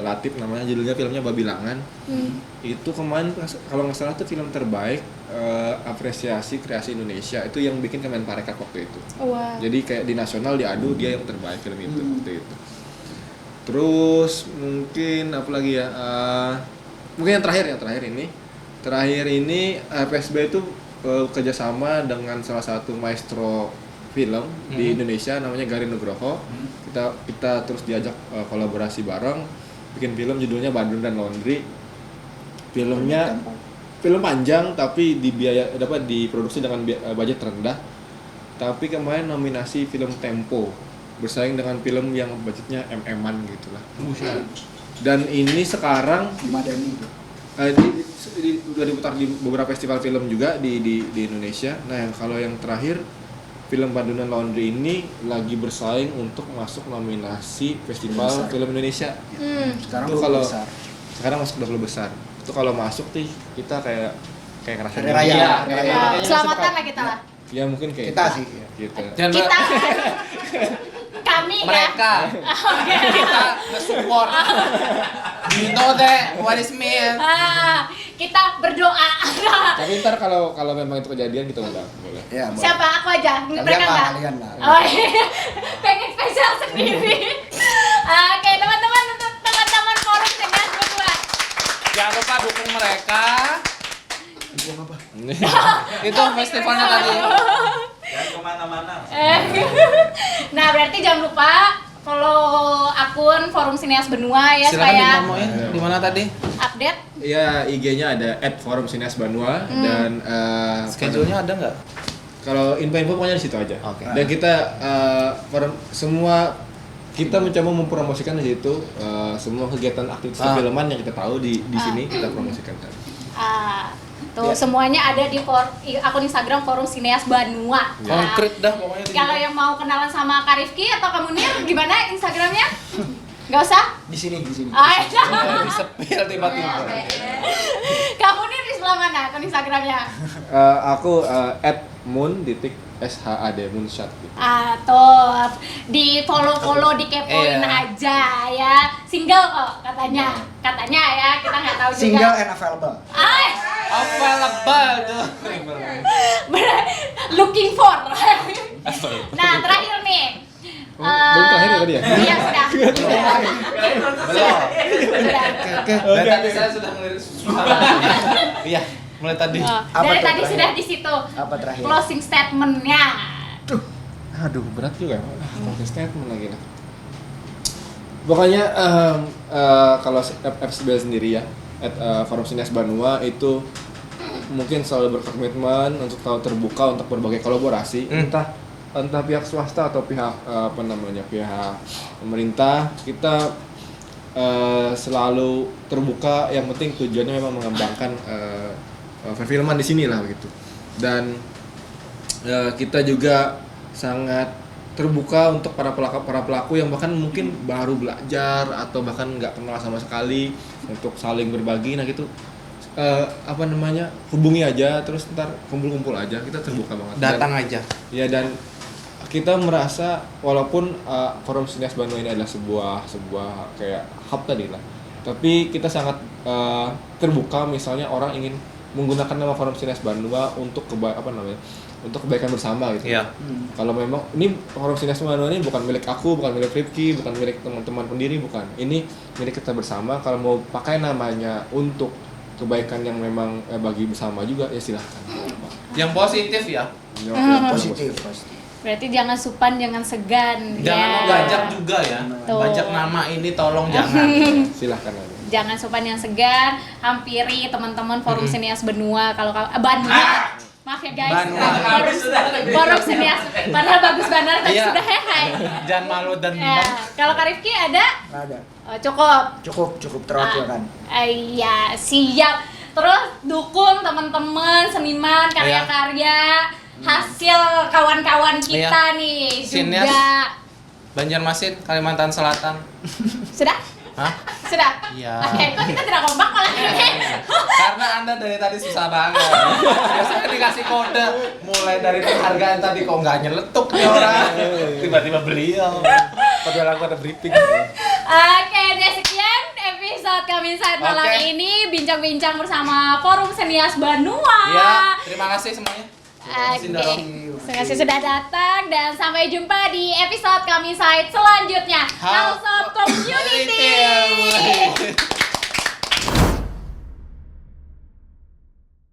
Latif namanya, judulnya filmnya Babilangan. Itu kemarin kalau nggak salah tuh film terbaik apresiasi kreasi Indonesia, itu yang bikin Kemenparekraf waktu itu. Wow. Jadi kayak di nasional diadu dia yang terbaik film itu waktu itu. Terus mungkin apa lagi ya? Mungkin yang terakhir ini PSB itu kerjasama dengan salah satu maestro film di Indonesia namanya Garin Nugroho. Kita terus diajak kolaborasi bareng bikin film judulnya Bandung dan Laundry. Filmnya film panjang tapi diproduksi dengan budget rendah. Tapi kemarin nominasi film Tempo, bersaing dengan film yang budgetnya MM-an gitulah. Dan ini sekarang udah diputar di beberapa festival film juga di Indonesia. Nah, kalau yang terakhir film Bandung dan Laundry ini lagi bersaing untuk masuk nominasi Festival Film Indonesia. Sekarang masuk 20 besar. Itu kalau masuk nih kita kayak ngerasain raya. Selamatan lah kita lah. Ya mungkin kayak kita sih. Kita. Kami mereka. Kita nge-support. You know that what is mean. Kita berdoa. Tapi ntar kalau memang itu kejadian kita undang, boleh. Ya, boleh. Siapa? Aku aja. Mereka enggak. Kalian lah. Oh iya. Pengen spesial sendiri. Oke, teman-teman, untuk teman-teman forum Sinias Berdua. Jangan lupa dukung mereka. Itu festivalnya tadi. Jangan kemana-mana. Nah, berarti jangan lupa follow akun Forum Sinias Benua ya. Silakan supaya dipromoin. Di mana tadi? Update. Iya, IG-nya ada @forumsiniasbanua dan Schedule-nya ada nggak? Kalau info-info pokoknya di situ aja. Oke. Dan kita kita mencoba mempromosikan di situ semua kegiatan aktivitas filman yang kita tahu di sini kita promosikan. Tuh semuanya ada di akun Instagram Forum Sinias Banua. Konkret dah pokoknya. Kalau yang mau kenalan sama Kak Rifki atau Kak Munir, gimana Instagramnya? Nggak usah? Di sini. Disepil tiba-tiba. Kak Munir di sebelah mana akun Instagramnya? Aku @moon_shad Moonshot gitu. Tuh di follow dikepoin aja ya. Single kok katanya ya, kita nggak tahu juga. Single and available. Available tuh. Looking for. Nah, terakhir nih. Belum terakhir ya tadi ya? Iya, sudah. Dari tadi saya sudah ngelirik Iya, mulai tadi. Dari tadi sudah di situ. Apa terakhir? Closing statement-nya. Aduh, berat juga. Closing statement lagi lah. Pokoknya kalau FSB sendiri ya, Forum Sinias Banua itu mungkin selalu berkomitmen untuk selalu terbuka untuk berbagai kolaborasi, entah entah pihak swasta atau pihak pihak pemerintah, kita selalu terbuka. Yang penting tujuannya memang mengembangkan perfilman di sini lah begitu. Dan kita juga sangat terbuka untuk para pelaku yang bahkan mungkin baru belajar atau bahkan nggak kenal sama sekali, untuk saling berbagi. Nah gitu, hubungi aja, terus ntar kumpul aja, kita terbuka banget. Datang aja. Ya, dan kita merasa walaupun Forum Sinias Bandung ini adalah sebuah kayak hub tadi lah, tapi kita sangat terbuka. Misalnya orang ingin menggunakan nama Forum Sinias Bandung untuk untuk kebaikan bersama gitu. Iya. Kalau memang ini Forum Sinias Bandung ini bukan milik aku, bukan milik Rifki, bukan milik teman-teman pendiri, bukan. Ini milik kita bersama. Kalau mau pakai namanya untuk kebaikan yang memang bagi bersama juga, ya silahkan. Yang positif ya. Positif pasti. Berarti jangan supan, jangan segan. Jangan membajak juga ya. Tuh. Bajak nama ini tolong jangan. Silahkan aja. Jangan supan yang segan, hampiri teman-teman Forum Sinias Benua. Kalau Bandung, maaf ya guys. Forum Sinias, padahal bagus banget tapi sudah hehe. Jangan malu dan Ya. Kalau Kak Rifki ada? Nggak ada. Cukup terwakilkan. Iya, siap. Terus dukung teman-teman seniman, karya-karya hasil kawan-kawan kita nih Sinias juga. Banjarmasin, Kalimantan Selatan. Sudah? Hah? Sudah? Iya. Oke, kok kita tidak kompak malah ini? Karena Anda dari tadi susah banget. Biasanya dikasih kode mulai dari penghargaan tadi kok nggak nyeletuk nih orang. Tiba-tiba beliau. Padahal aku ada briefing. Oke, deh sekian episode kami saat malam ini bincang-bincang bersama Forum Sinias Banua. Ya, terima kasih semuanya. Terima kasih sudah datang dan sampai jumpa di episode kami site selanjutnya. House of Community.